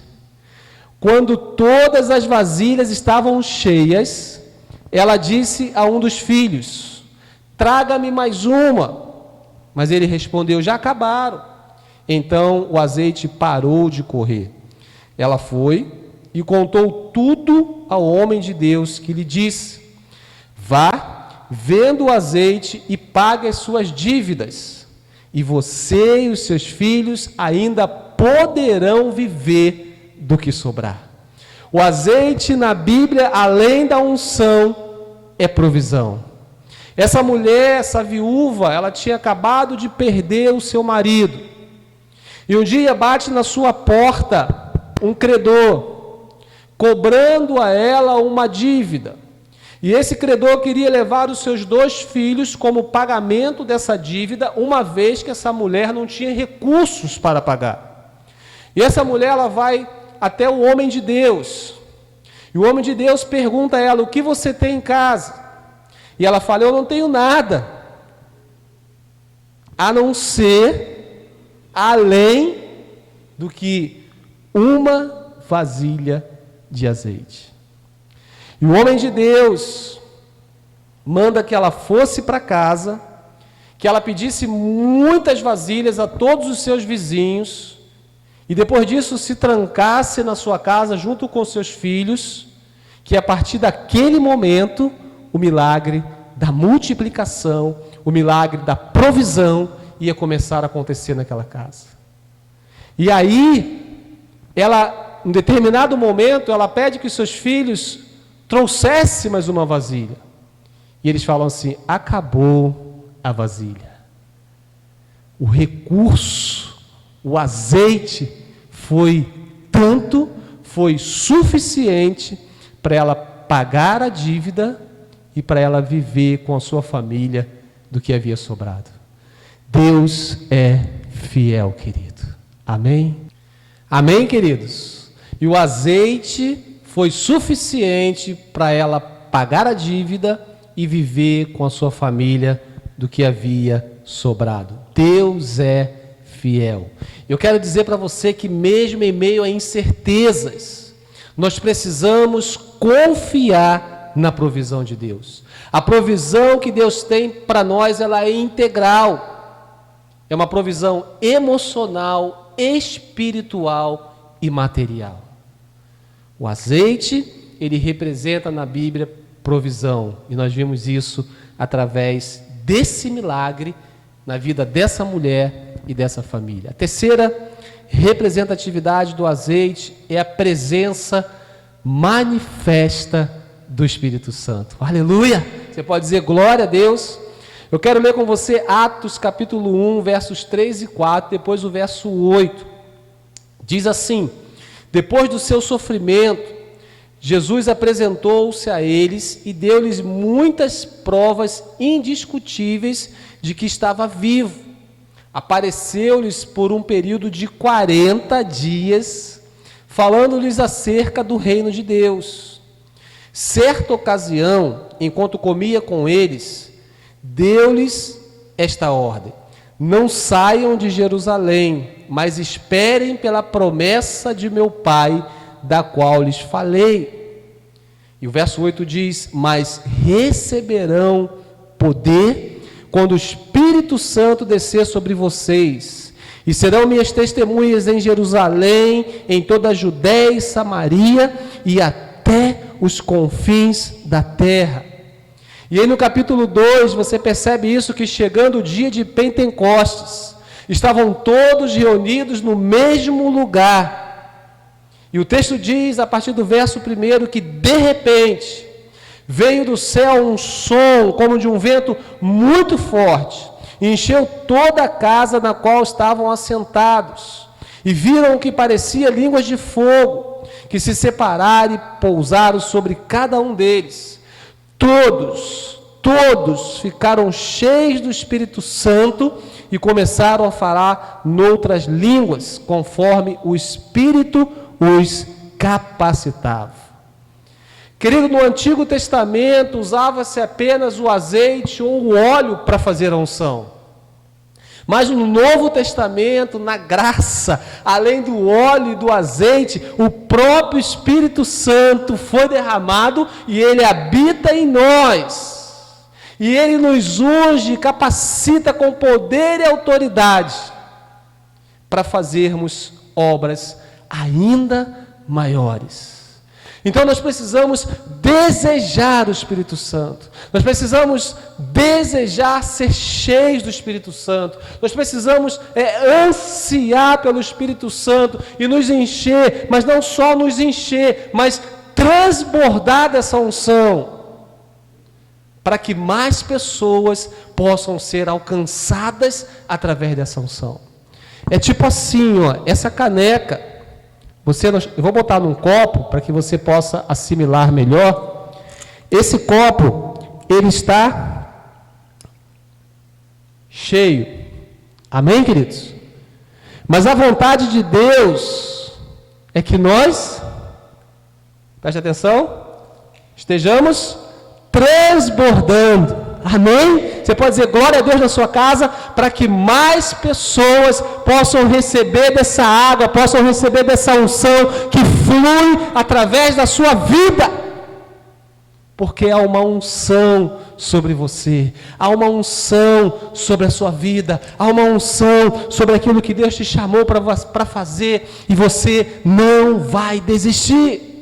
[SPEAKER 2] Quando todas as vasilhas estavam cheias, ela disse a um dos filhos: traga-me mais uma. Mas ele respondeu: já acabaram. Então o azeite parou de correr. Ela foi e contou tudo ao homem de Deus, que lhe disse: vá, venda o azeite e pague as suas dívidas, e você e os seus filhos ainda poderão viver do que sobrar. O azeite na Bíblia, além da unção, é provisão. Essa mulher, essa viúva, ela tinha acabado de perder o seu marido. E um dia bate na sua porta um credor, cobrando a ela uma dívida. E esse credor queria levar os seus 2 filhos como pagamento dessa dívida, uma vez que essa mulher não tinha recursos para pagar. E essa mulher, ela vai até o homem de Deus. E o homem de Deus pergunta a ela: o que você tem em casa? E ela fala: eu não tenho nada, a não ser, além do que uma vasilha de azeite. E o homem de Deus manda que ela fosse para casa, que ela pedisse muitas vasilhas a todos os seus vizinhos, e depois disso se trancasse na sua casa junto com seus filhos, que a partir daquele momento o milagre da multiplicação, o milagre da provisão ia começar a acontecer naquela casa. E aí, ela, em determinado momento, ela pede que seus filhos trouxessem mais uma vasilha. E eles falam assim: acabou a vasilha. O recurso, o azeite foi suficiente para ela pagar a dívida e para ela viver com a sua família do que havia sobrado. Deus é fiel, querido. Amém? Amém, queridos? E o azeite foi suficiente para ela pagar a dívida e viver com a sua família do que havia sobrado. Deus é fiel. Eu quero dizer para você que mesmo em meio a incertezas, nós precisamos confiar na provisão de Deus. A provisão que Deus tem para nós, ela é integral. É uma provisão emocional, espiritual e material. O azeite, ele representa na Bíblia provisão. E nós vimos isso através desse milagre na vida dessa mulher e dessa família. A terceira representatividade do azeite é a presença manifesta do Espírito Santo. Aleluia! Você pode dizer glória a Deus. Eu quero ler com você Atos capítulo 1, versos 3 e 4, depois o verso 8. Diz assim: depois do seu sofrimento, Jesus apresentou-se a eles e deu-lhes muitas provas indiscutíveis de que estava vivo. Apareceu-lhes por um período de 40 dias, falando-lhes acerca do reino de Deus. Certa ocasião, enquanto comia com eles, deu-lhes esta ordem: não saiam de Jerusalém, mas esperem pela promessa de meu Pai, da qual lhes falei. E o verso 8 diz: mas receberão poder quando o Espírito Santo descer sobre vocês, e serão minhas testemunhas em Jerusalém, em toda a Judéia e Samaria, e até os confins da terra. E aí no capítulo 2 você percebe isso, que chegando o dia de Pentecostes, estavam todos reunidos no mesmo lugar. E o texto diz, a partir do verso 1, que de repente veio do céu um som como de um vento muito forte, e encheu toda a casa na qual estavam assentados, e viram o que parecia línguas de fogo, que se separaram e pousaram sobre cada um deles. Todos ficaram cheios do Espírito Santo e começaram a falar noutras línguas, conforme o Espírito os capacitava. Querido, no Antigo Testamento usava-se apenas o azeite ou o óleo para fazer a unção. Mas no Novo Testamento, na graça, além do óleo e do azeite, o próprio Espírito Santo foi derramado e ele habita em nós. E ele nos unge, capacita com poder e autoridade para fazermos obras ainda maiores. Então nós precisamos desejar o Espírito Santo. Nós precisamos desejar ser cheios do Espírito Santo. Nós precisamos ansiar pelo Espírito Santo e nos encher, mas não só nos encher, mas transbordar dessa unção, para que mais pessoas possam ser alcançadas através dessa unção. É tipo assim, ó, essa caneca. Eu vou botar num copo para que você possa assimilar melhor. Esse copo, ele está cheio. Amém, queridos? Mas a vontade de Deus é que nós, preste atenção, estejamos transbordando. Amém? Você pode dizer glória a Deus na sua casa, para que mais pessoas possam receber dessa água, possam receber dessa unção que flui através da sua vida. Porque há uma unção sobre você, há uma unção sobre a sua vida, há uma unção sobre aquilo que Deus te chamou para fazer, e você não vai desistir.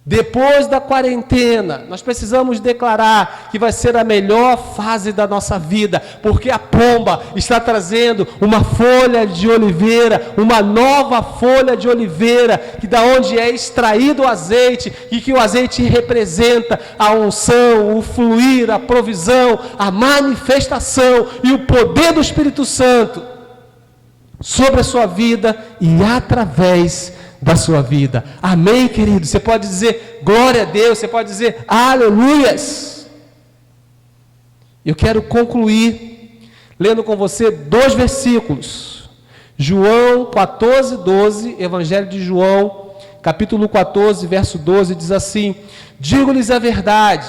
[SPEAKER 2] Depois da quarentena, nós precisamos declarar que vai ser a melhor fase da nossa vida, porque a pomba está trazendo uma folha de oliveira, uma nova folha de oliveira, que da onde é extraído o azeite, e que o azeite representa a unção, o fluir, a provisão, a manifestação e o poder do Espírito Santo sobre a sua vida e através da sua vida. Amém, querido? Você pode dizer glória a Deus, você pode dizer aleluias. Eu quero concluir lendo com você 2 versículos. João 14:12, Evangelho de João, capítulo 14, verso 12, diz assim: digo-lhes a verdade,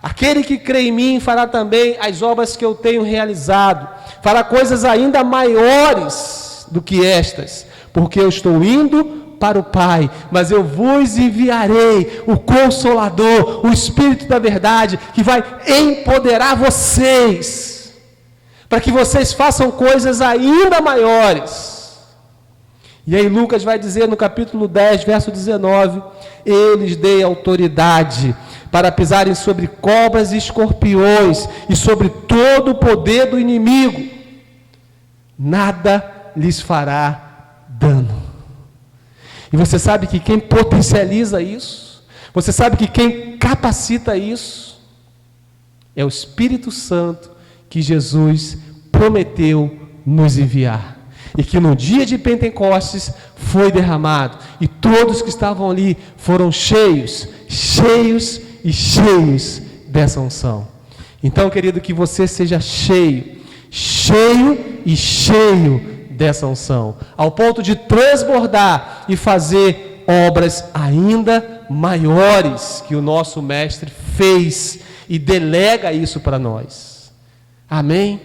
[SPEAKER 2] aquele que crê em mim fará também as obras que eu tenho realizado, fará coisas ainda maiores do que estas, porque eu estou indo para o Pai, mas eu vos enviarei o Consolador, o Espírito da verdade, que vai empoderar vocês, para que vocês façam coisas ainda maiores. E aí Lucas vai dizer no capítulo 10, verso 19, eu lhes dei autoridade para pisarem sobre cobras e escorpiões e sobre todo o poder do inimigo, nada lhes fará dano. E você sabe que quem potencializa isso, você sabe que quem capacita isso, é o Espírito Santo que Jesus prometeu nos enviar. E que no dia de Pentecostes foi derramado. E todos que estavam ali foram cheios dessa unção. Então, querido, que você seja cheio dessa unção, ao ponto de transbordar e fazer obras ainda maiores que o nosso Mestre fez e delega isso para nós. Amém?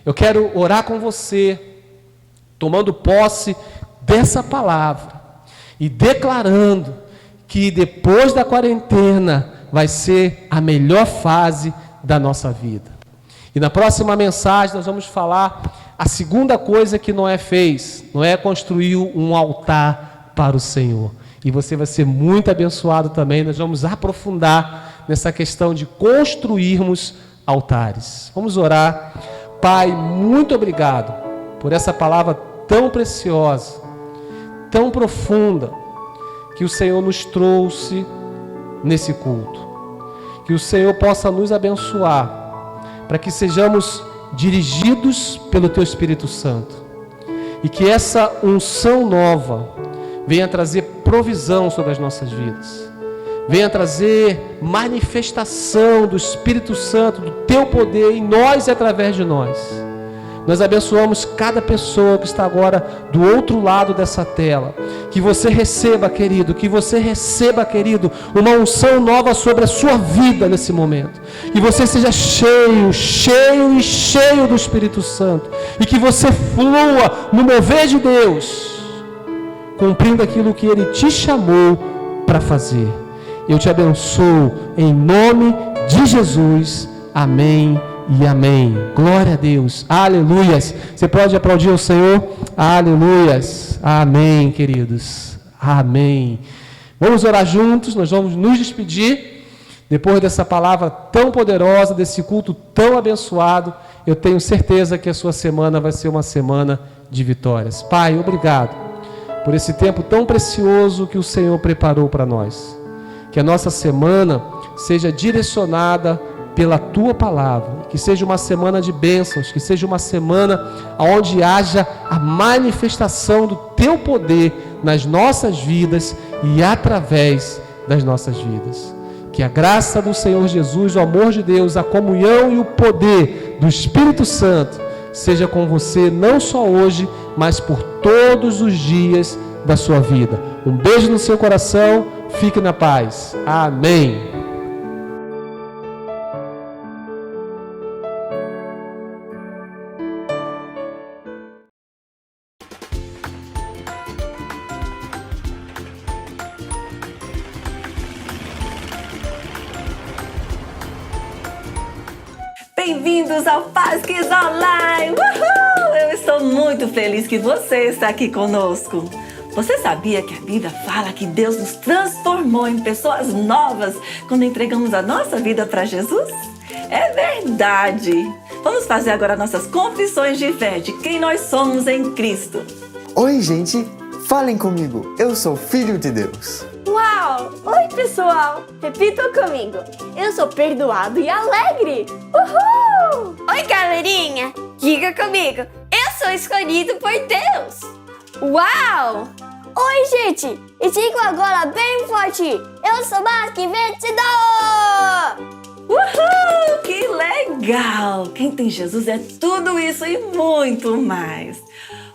[SPEAKER 2] Eu quero orar com você, tomando posse dessa palavra e declarando que depois da quarentena vai ser a melhor fase da nossa vida. E na próxima mensagem nós vamos falar a segunda coisa que Noé fez. Noé construiu um altar para o Senhor. E você vai ser muito abençoado também. Nós vamos aprofundar nessa questão de construirmos altares. Vamos orar. Pai, muito obrigado por essa palavra tão preciosa, tão profunda, que o Senhor nos trouxe nesse culto. Que o Senhor possa nos abençoar, para que sejamos dirigidos pelo Teu Espírito Santo. E que essa unção nova venha trazer provisão sobre as nossas vidas. Venha trazer manifestação do Espírito Santo, do Teu poder em nós e através de nós. Nós abençoamos cada pessoa que está agora do outro lado dessa tela. Que você receba, querido, uma unção nova sobre a sua vida nesse momento. Que você seja cheio do Espírito Santo. E que você flua no mover de Deus, cumprindo aquilo que Ele te chamou para fazer. Eu te abençoo em nome de Jesus. Amém e amém. Glória a Deus. Aleluias. Você pode aplaudir o Senhor? Aleluias. Amém, queridos. Amém. Vamos orar juntos. Nós vamos nos despedir. Depois dessa palavra tão poderosa, desse culto tão abençoado, eu tenho certeza que a sua semana vai ser uma semana de vitórias. Pai, obrigado por esse tempo tão precioso que o Senhor preparou para nós. Que a nossa semana seja direcionada pela Tua palavra, que seja uma semana de bênçãos, que seja uma semana onde haja a manifestação do Teu poder nas nossas vidas e através das nossas vidas. Que a graça do Senhor Jesus, o amor de Deus, a comunhão e o poder do Espírito Santo seja com você não só hoje, mas por todos os dias da sua vida. Um beijo no seu coração, fique na paz. Amém.
[SPEAKER 4] Bem-vindos ao Pasques Online! Uhul! Eu estou muito feliz que você está aqui conosco. Você sabia que a Bíblia fala que Deus nos transformou em pessoas novas quando entregamos a nossa vida para Jesus? É verdade! Vamos fazer agora nossas confissões de fé de quem nós somos em Cristo.
[SPEAKER 5] Oi, gente! Falem comigo! Eu sou filho de Deus!
[SPEAKER 6] Uau! Oi, pessoal! Repitam comigo. Eu sou perdoado e alegre! Uhul!
[SPEAKER 7] Oi, galerinha! Diga comigo. Eu sou escolhido por Deus!
[SPEAKER 6] Uau! Oi, gente! E digo agora bem forte: eu sou mais que vencedor!
[SPEAKER 4] Uhul! Que legal! Quem tem Jesus é tudo isso e muito mais.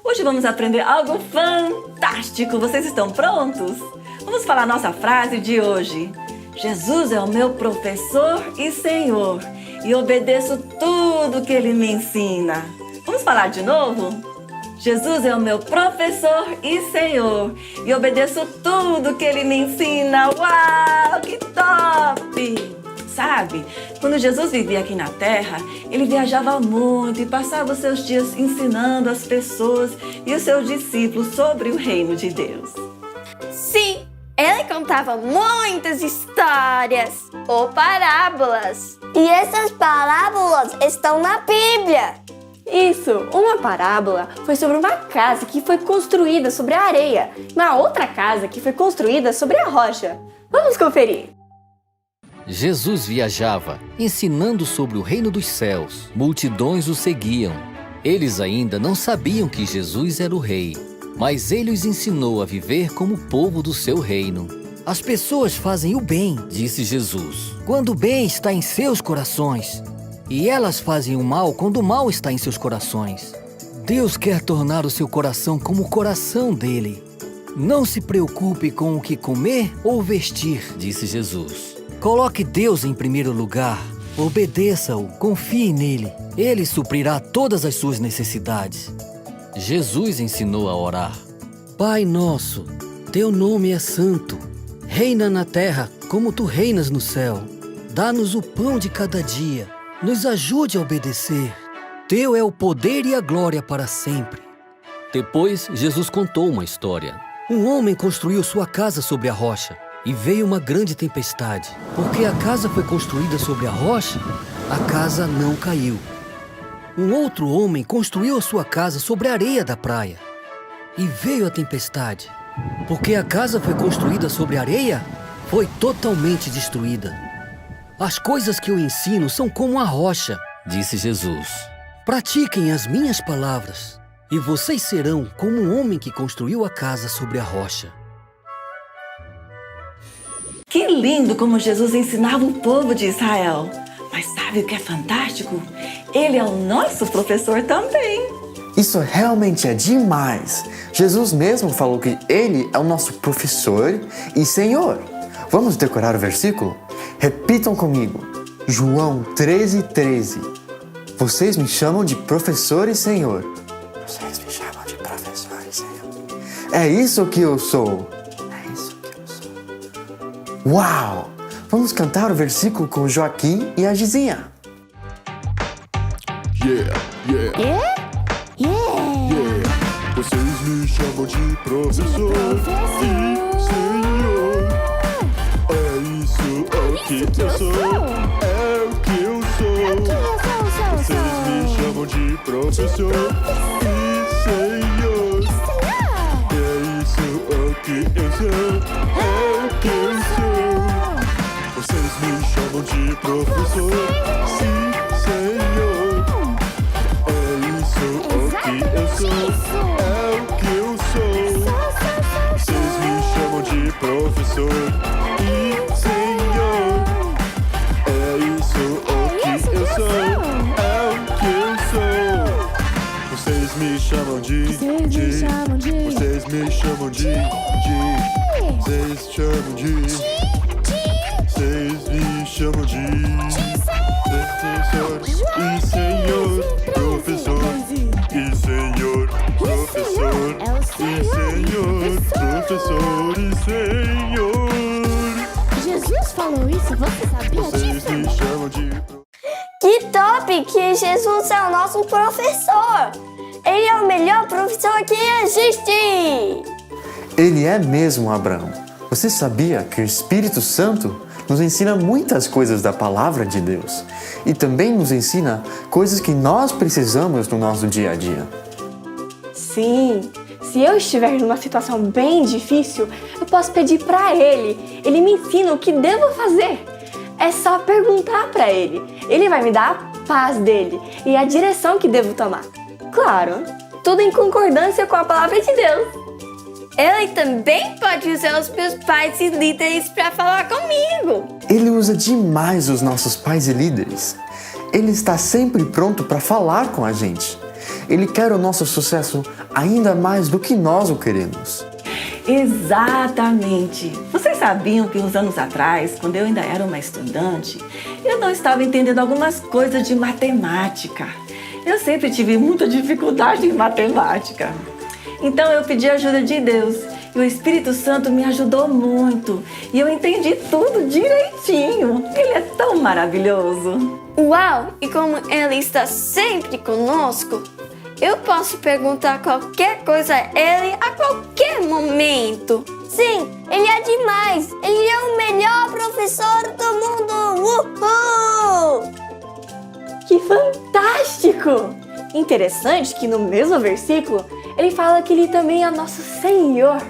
[SPEAKER 4] Hoje vamos aprender algo fantástico. Vocês estão prontos? Vamos falar nossa frase de hoje. Jesus é o meu professor e Senhor e obedeço tudo que Ele me ensina. Vamos falar de novo? Jesus é o meu professor e Senhor e obedeço tudo que Ele me ensina. Uau, que top! Sabe, quando Jesus vivia aqui na Terra, Ele viajava muito e passava os seus dias ensinando as pessoas e os seus discípulos sobre o reino de Deus.
[SPEAKER 6] Sim, ele contava muitas histórias ou parábolas. E essas parábolas estão na Bíblia. Isso, uma parábola foi sobre uma casa que foi construída sobre a areia, uma outra casa que foi construída sobre a rocha. Vamos conferir.
[SPEAKER 7] Jesus viajava, ensinando sobre o reino dos céus. Multidões o seguiam. Eles ainda não sabiam que Jesus era o rei, mas ele os ensinou a viver como povo do seu reino. As pessoas fazem o bem, disse Jesus, quando o bem está em seus corações. E elas fazem o mal quando o mal está em seus corações. Deus quer tornar o seu coração como o coração dele. Não se preocupe com o que comer ou vestir, disse Jesus. Coloque Deus em primeiro lugar. Obedeça-o, confie nele. Ele suprirá todas as suas necessidades. Jesus ensinou a orar. Pai nosso, teu nome é santo. Reina na terra como tu reinas no céu. Dá-nos o pão de cada dia. Nos ajude a obedecer. Teu é o poder e a glória para sempre. Depois, Jesus contou uma história. Um homem construiu sua casa sobre a rocha e veio uma grande tempestade. Porque a casa foi construída sobre a rocha, a casa não caiu. Um outro homem construiu a sua casa sobre a areia da praia e veio a tempestade. Porque a casa foi construída sobre a areia, foi totalmente destruída. As coisas que eu ensino são como a rocha, disse Jesus. Pratiquem as minhas palavras, e vocês serão como um homem que construiu a casa sobre a rocha.
[SPEAKER 4] Que lindo como Jesus ensinava o povo de Israel. Mas sabe o que é fantástico? Ele é o nosso professor também.
[SPEAKER 5] Isso realmente é demais. Jesus mesmo falou que Ele é o nosso professor e Senhor. Vamos decorar o versículo? Repitam comigo. João 13:13. Vocês me chamam de professor e Senhor. Vocês me chamam de professor e Senhor. É isso que eu sou. É isso que eu sou. Uau! Vamos cantar o versículo com o Joaquim e a Gizinha.
[SPEAKER 8] Yeah. Vocês me chamam de professor e Senhor. É isso, é o que eu sou. É o que eu sou. Vocês me chamam de professor e Senhor. É isso, é o que eu sou. É o que eu sou. Vocês me chamam de professor e Senhor. É isso, é o que eu sou. É o que eu sou. Vocês me chamam de professor e Senhor. É isso, é o que eu sou. É o que eu sou. Vocês me chamam de. Vocês me chamam de. Vocês chamam de. Vocês me chamam de. Professor e Senhor. Professor e Senhor. Professor e Senhor. Professor e Senhor.
[SPEAKER 6] Jesus falou isso, você sabia
[SPEAKER 8] Vocês me chamam de.
[SPEAKER 6] Que top que Jesus é o nosso professor! Ele é o melhor professor que existe!
[SPEAKER 5] Ele é mesmo, Abraão. Você sabia que o Espírito Santo nos ensina muitas coisas da palavra de Deus e também nos ensina coisas que nós precisamos no nosso dia a dia?
[SPEAKER 6] Sim, se eu estiver numa situação bem difícil, eu posso pedir para Ele. Ele me ensina o que devo fazer. É só perguntar para Ele. Ele vai me dar a paz dele e a direção que devo tomar. Claro, tudo em concordância com a palavra de Deus. Ele também pode usar os meus pais e líderes para falar comigo.
[SPEAKER 5] Ele usa demais os nossos pais e líderes. Ele está sempre pronto para falar com a gente. Ele quer o nosso sucesso ainda mais do que nós o queremos.
[SPEAKER 4] Exatamente. Vocês sabiam que uns anos atrás, quando eu ainda era uma estudante, eu não estava entendendo algumas coisas de matemática. Eu sempre tive muita dificuldade em matemática. Então eu pedi a ajuda de Deus e o Espírito Santo me ajudou muito. E eu entendi tudo direitinho. Ele é tão maravilhoso.
[SPEAKER 6] Uau! E como Ele está sempre conosco, eu posso perguntar qualquer coisa a Ele a qualquer momento. Sim, Ele é demais! Ele é o melhor professor do mundo! Uhul!
[SPEAKER 9] Que fantástico! Interessante que no mesmo versículo, ele fala que ele também é nosso Senhor.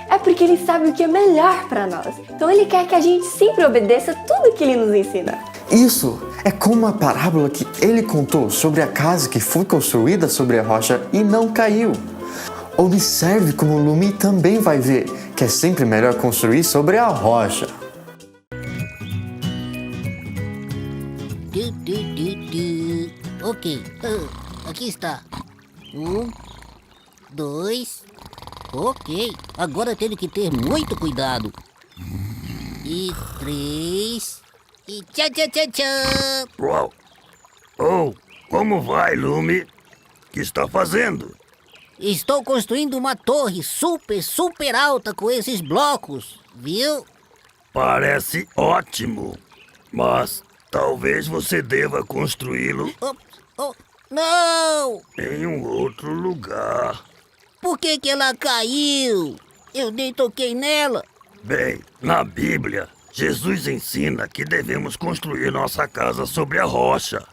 [SPEAKER 9] É porque ele sabe o que é melhor para nós. Então ele quer que a gente sempre obedeça tudo que ele nos ensina.
[SPEAKER 5] Isso é como a parábola que ele contou sobre a casa que foi construída sobre a rocha e não caiu. Observe como Lumi também vai ver que é sempre melhor construir sobre a rocha.
[SPEAKER 10] Ok, aqui está. 1, 2. Ok, agora tenho que ter muito cuidado. E 3. E tchau, tchau, tchau, tchau.
[SPEAKER 8] Uau! Oh, como vai, Lumi? O que está fazendo?
[SPEAKER 10] Estou construindo uma torre super alta com esses blocos, viu?
[SPEAKER 8] Parece ótimo, mas talvez você deva construí-lo
[SPEAKER 10] Não!
[SPEAKER 8] em um outro lugar.
[SPEAKER 10] Por que ela caiu? Eu nem toquei nela.
[SPEAKER 8] Bem, na Bíblia, Jesus ensina que devemos construir nossa casa sobre a rocha,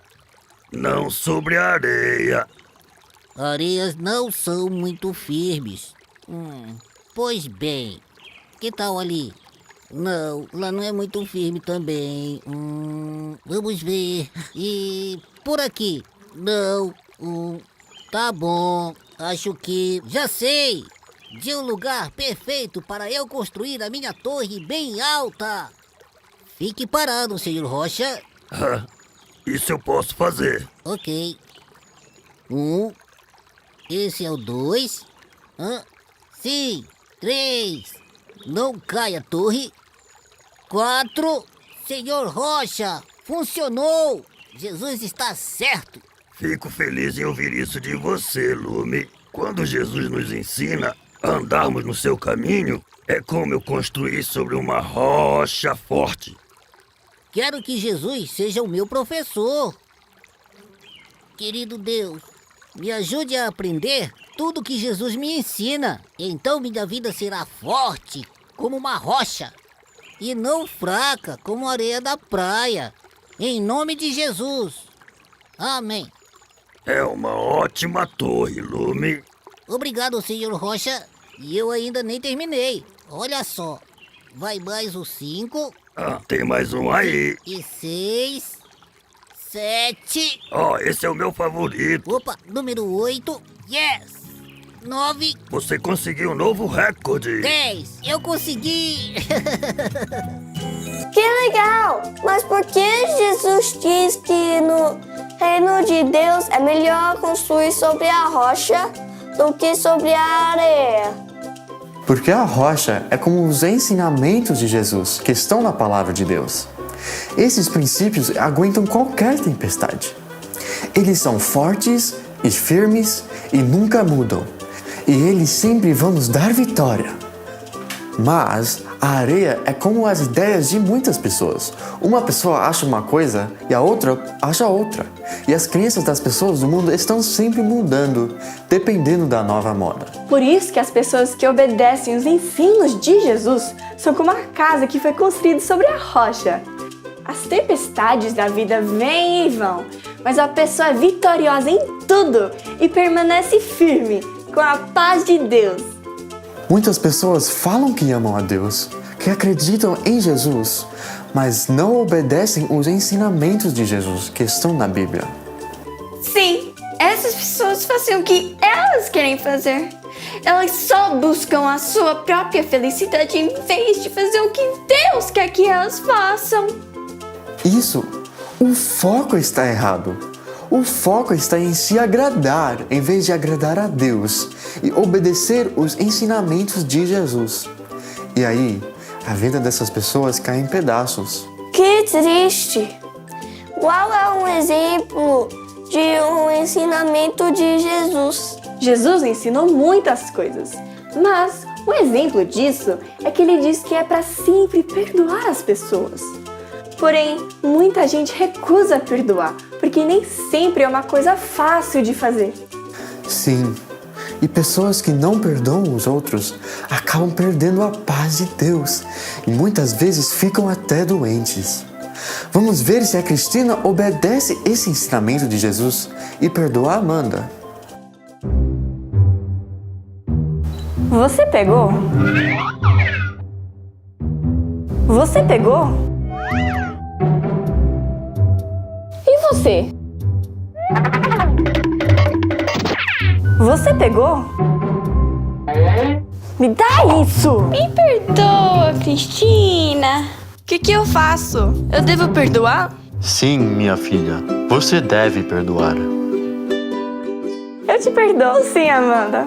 [SPEAKER 8] não sobre a areia.
[SPEAKER 10] Areias não são muito firmes. Pois bem, que tal ali? Não, lá não é muito firme também. Vamos ver. E por aqui? Não. Tá bom, acho que... Já sei! De um lugar perfeito para eu construir a minha torre bem alta. Fique parado, senhor Rocha.
[SPEAKER 8] Isso eu posso fazer.
[SPEAKER 10] Ok. Esse é o 2. Sim, 3. Não caia, torre. 4. Senhor Rocha, funcionou. Jesus está certo.
[SPEAKER 8] Fico feliz em ouvir isso de você, Lumi. Quando Jesus nos ensina a andarmos no seu caminho, é como eu construir sobre uma rocha forte.
[SPEAKER 10] Quero que Jesus seja o meu professor. Querido Deus, me ajude a aprender tudo que Jesus me ensina. Então minha vida será forte como uma rocha e não fraca como a areia da praia. Em nome de Jesus. Amém.
[SPEAKER 8] É uma ótima torre, Lumi.
[SPEAKER 10] Obrigado, senhor Rocha. E eu ainda nem terminei. Olha só. Vai mais o 5.
[SPEAKER 8] Tem mais um aí.
[SPEAKER 10] E 6. 7.
[SPEAKER 8] Esse é o meu favorito.
[SPEAKER 10] Opa, número 8. Yes! 9.
[SPEAKER 8] Você conseguiu um novo recorde.
[SPEAKER 10] 10. Eu consegui!
[SPEAKER 6] Que legal! Mas por que Jesus diz que no reino de Deus é melhor construir sobre a rocha do que sobre a areia?
[SPEAKER 5] Porque a rocha é como os ensinamentos de Jesus que estão na palavra de Deus. Esses princípios aguentam qualquer tempestade. Eles são fortes e firmes e nunca mudam. E eles sempre vão nos dar vitória. Mas a areia é como as ideias de muitas pessoas. Uma pessoa acha uma coisa e a outra acha outra. E as crenças das pessoas do mundo estão sempre mudando, dependendo da nova moda.
[SPEAKER 9] Por isso que as pessoas que obedecem os ensinos de Jesus são como a casa que foi construída sobre a rocha. As tempestades da vida vêm e vão, mas a pessoa é vitoriosa em tudo e permanece firme, com a paz de Deus.
[SPEAKER 5] Muitas pessoas falam que amam a Deus, que acreditam em Jesus, mas não obedecem os ensinamentos de Jesus que estão na Bíblia.
[SPEAKER 6] Sim, é essas pessoas fazem o que elas querem fazer. Elas só buscam a sua própria felicidade em vez de fazer o que Deus quer que elas façam.
[SPEAKER 5] Isso, o foco está errado. O foco está em se agradar em vez de agradar a Deus e obedecer os ensinamentos de Jesus. E aí, a vida dessas pessoas cai em pedaços.
[SPEAKER 6] Que triste! Qual é um exemplo de um ensinamento de Jesus?
[SPEAKER 9] Jesus ensinou muitas coisas, mas um exemplo disso é que ele diz que é para sempre perdoar as pessoas. Porém, muita gente recusa perdoar, porque nem sempre é uma coisa fácil de fazer.
[SPEAKER 5] Sim, e pessoas que não perdoam os outros acabam perdendo a paz de Deus e muitas vezes ficam até doentes. Vamos ver se a Cristina obedece esse ensinamento de Jesus e perdoa a Amanda.
[SPEAKER 9] Você pegou? Você pegou? E você? Você pegou? Me dá isso!
[SPEAKER 6] Me perdoa, Cristina. O que eu faço? Eu devo perdoar?
[SPEAKER 8] Sim, minha filha, você deve perdoar.
[SPEAKER 9] Eu te perdoo sim, Amanda.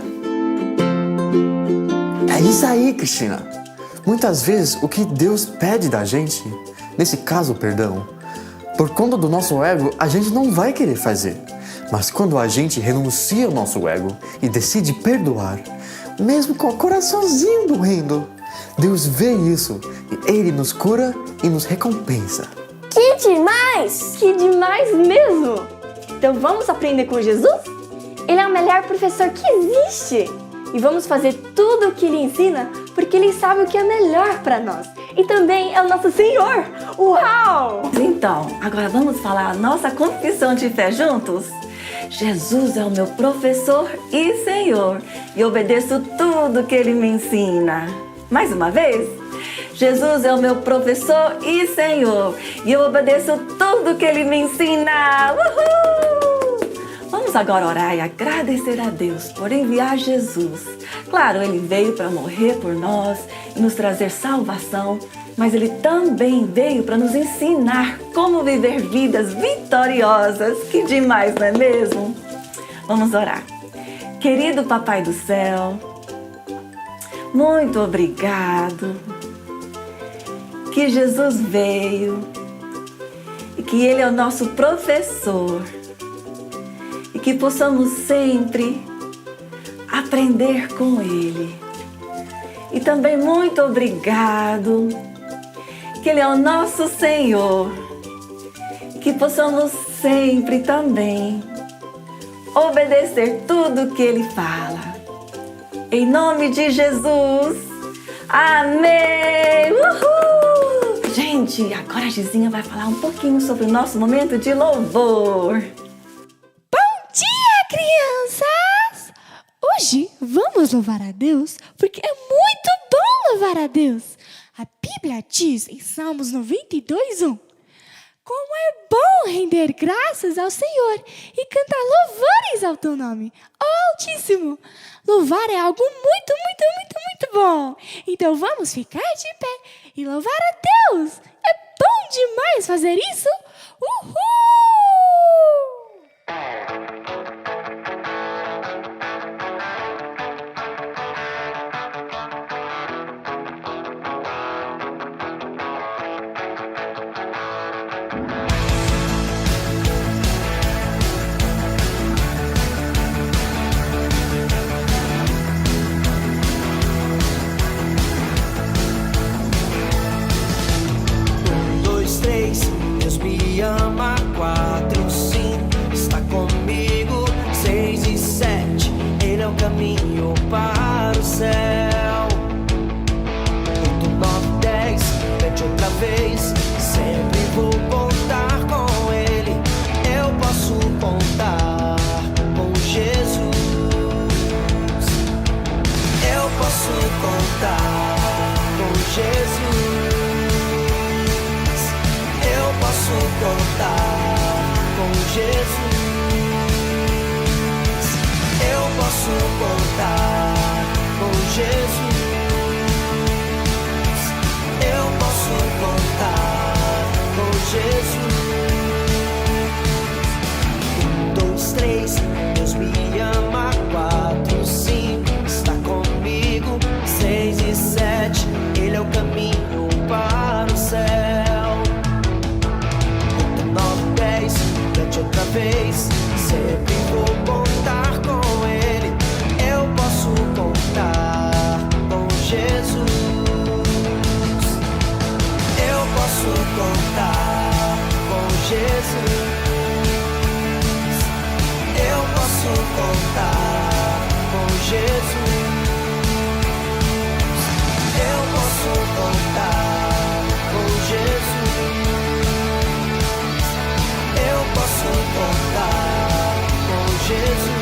[SPEAKER 5] É isso aí, Cristina. Muitas vezes o que Deus pede da gente, nesse caso o perdão, por conta do nosso ego, a gente não vai querer fazer. Mas quando a gente renuncia ao nosso ego e decide perdoar, mesmo com o coraçãozinho doendo, Deus vê isso e Ele nos cura e nos recompensa.
[SPEAKER 6] Que demais!
[SPEAKER 9] Que demais mesmo! Então vamos aprender com Jesus? Ele é o melhor professor que existe! E vamos fazer tudo o que Ele ensina porque Ele sabe o que é melhor para nós. E também é o nosso Senhor! Uau!
[SPEAKER 4] Então, agora vamos falar a nossa confissão de fé juntos? Jesus é o meu professor e Senhor e obedeço tudo que Ele me ensina. Mais uma vez. Jesus é o meu professor e Senhor e eu obedeço tudo que Ele me ensina. Uhul! Vamos agora orar e agradecer a Deus por enviar Jesus. Claro, Ele veio para morrer por nós e nos trazer salvação, mas Ele também veio para nos ensinar como viver vidas vitoriosas. Que demais, não é mesmo? Vamos orar. Querido Papai do Céu, muito obrigado que Jesus veio e que Ele é o nosso professor e que possamos sempre aprender com Ele. E também muito obrigado que Ele é o nosso Senhor e que possamos sempre também obedecer tudo que Ele fala. Em nome de Jesus, amém! Uhul! Gente, agora a Gizinha vai falar um pouquinho sobre o nosso momento de louvor.
[SPEAKER 11] Bom dia, crianças! Hoje vamos louvar a Deus porque é muito bom louvar a Deus. A Bíblia diz em Salmos 92:1: como é bom render graças ao Senhor e cantar louvores ao teu nome, ó Altíssimo. Louvar é algo muito, muito, muito, muito bom. Então vamos ficar de pé e louvar a Deus. É bom demais fazer isso. Uhul!
[SPEAKER 12] Deus me ama. 4, 5, está comigo. 6 e 7, Ele é o caminho para o céu. 8, 9, 10, pede outra vez. Sempre vou contar com Ele. Eu posso contar com Jesus. Eu posso contar com Jesus. Posso contar com Jesus. Jesus. Eu posso contar com Jesus. Eu posso contar com Jesus.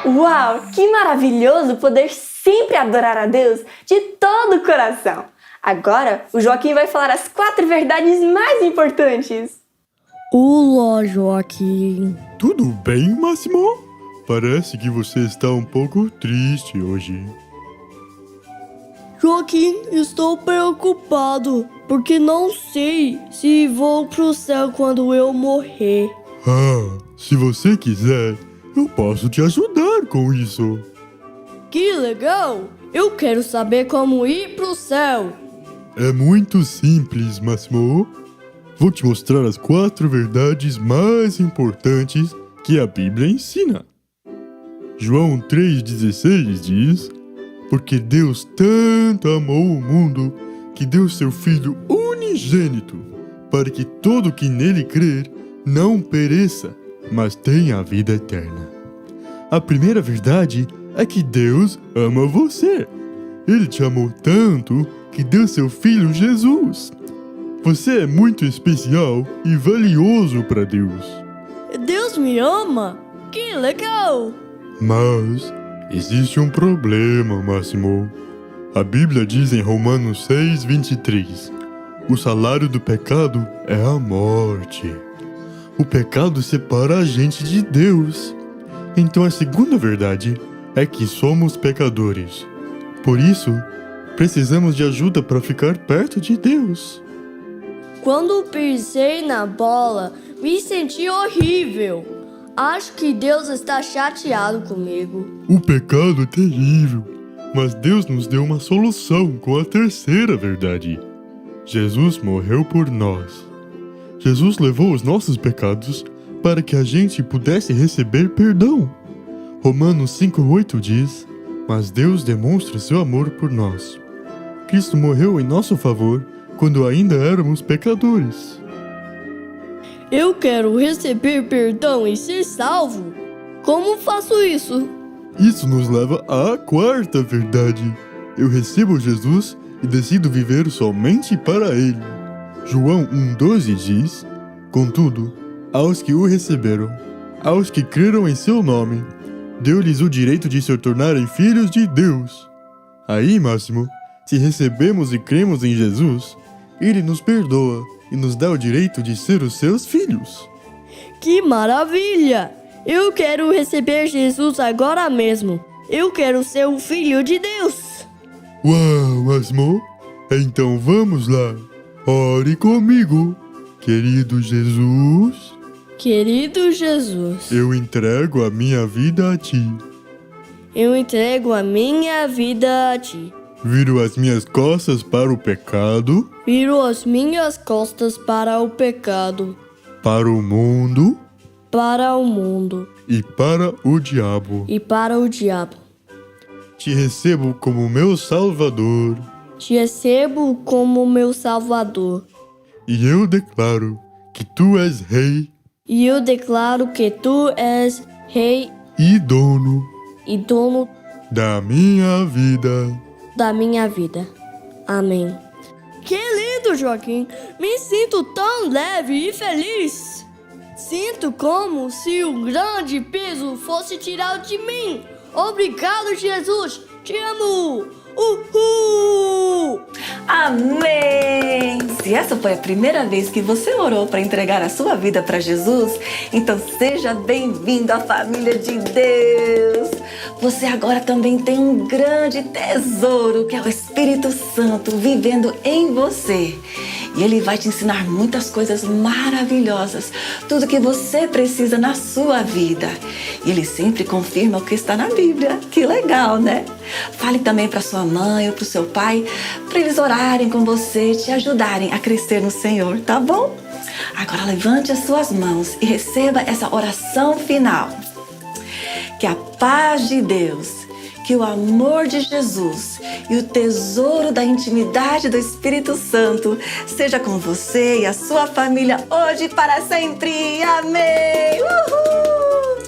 [SPEAKER 9] Uau, que maravilhoso poder sempre adorar a Deus de todo o coração. Agora, o Joaquim vai falar as 4 verdades mais importantes.
[SPEAKER 13] Olá, Joaquim.
[SPEAKER 8] Tudo bem, Máximo? Parece que você está um pouco triste hoje.
[SPEAKER 13] Joaquim, estou preocupado, porque não sei se vou pro céu quando eu morrer.
[SPEAKER 8] Ah, se você quiser, eu posso te ajudar com isso.
[SPEAKER 13] Que legal! Eu quero saber como ir pro céu.
[SPEAKER 8] É muito simples, Máximo. Vou te mostrar as 4 verdades mais importantes que a Bíblia ensina. João 3,16 diz: porque Deus tanto amou o mundo que deu seu Filho unigênito, para que todo que nele crer não pereça, mas tenha a vida eterna. A primeira verdade é que Deus ama você. Ele te amou tanto que deu seu Filho Jesus. Você é muito especial e valioso para Deus.
[SPEAKER 13] Deus me ama? Que legal!
[SPEAKER 8] Mas existe um problema, Máximo. A Bíblia diz em Romanos 6,23: o salário do pecado é a morte. O pecado separa a gente de Deus. Então a segunda verdade é que somos pecadores. Por isso, precisamos de ajuda para ficar perto de Deus.
[SPEAKER 13] Quando pisei na bola, me senti horrível. Acho que Deus está chateado comigo.
[SPEAKER 8] O pecado é terrível, mas Deus nos deu uma solução com a terceira verdade. Jesus morreu por nós. Jesus levou os nossos pecados para que a gente pudesse receber perdão. Romanos 5,8 diz: mas Deus demonstra seu amor por nós. Cristo morreu em nosso favor quando ainda éramos pecadores.
[SPEAKER 13] Eu quero receber perdão e ser salvo. Como faço isso?
[SPEAKER 8] Isso nos leva à quarta verdade. Eu recebo Jesus e decido viver somente para Ele. João 1,12 diz: contudo, aos que o receberam, aos que creram em seu nome, deu-lhes o direito de se tornarem filhos de Deus. Aí, Máximo, se recebemos e cremos em Jesus, Ele nos perdoa e nos dá o direito de ser os seus filhos.
[SPEAKER 13] Que maravilha! Eu quero receber Jesus agora mesmo. Eu quero ser um filho de Deus.
[SPEAKER 8] Uau, Máximo! Então vamos lá. Ore comigo. Querido Jesus,
[SPEAKER 13] Querido Jesus,
[SPEAKER 8] eu entrego a minha vida a Ti.
[SPEAKER 13] eu entrego a minha vida a Ti.
[SPEAKER 8] Viro as minhas costas para o pecado,
[SPEAKER 13] Viro as minhas costas para o pecado,
[SPEAKER 8] para o mundo
[SPEAKER 13] para o mundo
[SPEAKER 8] e para o diabo.
[SPEAKER 13] e para o diabo.
[SPEAKER 8] Te recebo como meu Salvador
[SPEAKER 13] Te recebo como meu Salvador.
[SPEAKER 8] e eu declaro que Tu és Rei
[SPEAKER 13] E eu declaro que Tu és Rei
[SPEAKER 8] e dono
[SPEAKER 13] e dono
[SPEAKER 8] da minha vida.
[SPEAKER 13] da minha vida. Amém. Que lindo, Joaquim! Me sinto tão leve e feliz. Sinto como se um grande peso fosse tirado de mim. Obrigado, Jesus! Te amo! Uhul!
[SPEAKER 4] Amém! Se essa foi a primeira vez que você orou para entregar a sua vida para Jesus, então seja bem-vindo à família de Deus. Você agora também tem um grande tesouro, que é o Espírito Santo vivendo em você. E ele vai te ensinar muitas coisas maravilhosas, tudo que você precisa na sua vida. E ele sempre confirma o que está na Bíblia. Que legal, né? Fale também para sua mãe ou para o seu pai, para eles orarem com você, te ajudarem a crescer no Senhor, tá bom? Agora levante as suas mãos e receba essa oração final. Que a paz de Deus, que o amor de Jesus e o tesouro da intimidade do Espírito Santo seja com você e a sua família hoje e para sempre. Amém! Uhul!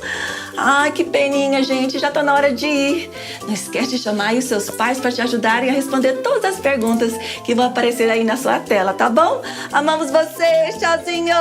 [SPEAKER 4] Ai, que peninha, gente. Já tá na hora de ir. Não esquece de chamar aí os seus pais para te ajudarem a responder todas as perguntas que vão aparecer aí na sua tela, tá bom? Amamos vocês. Tchauzinho!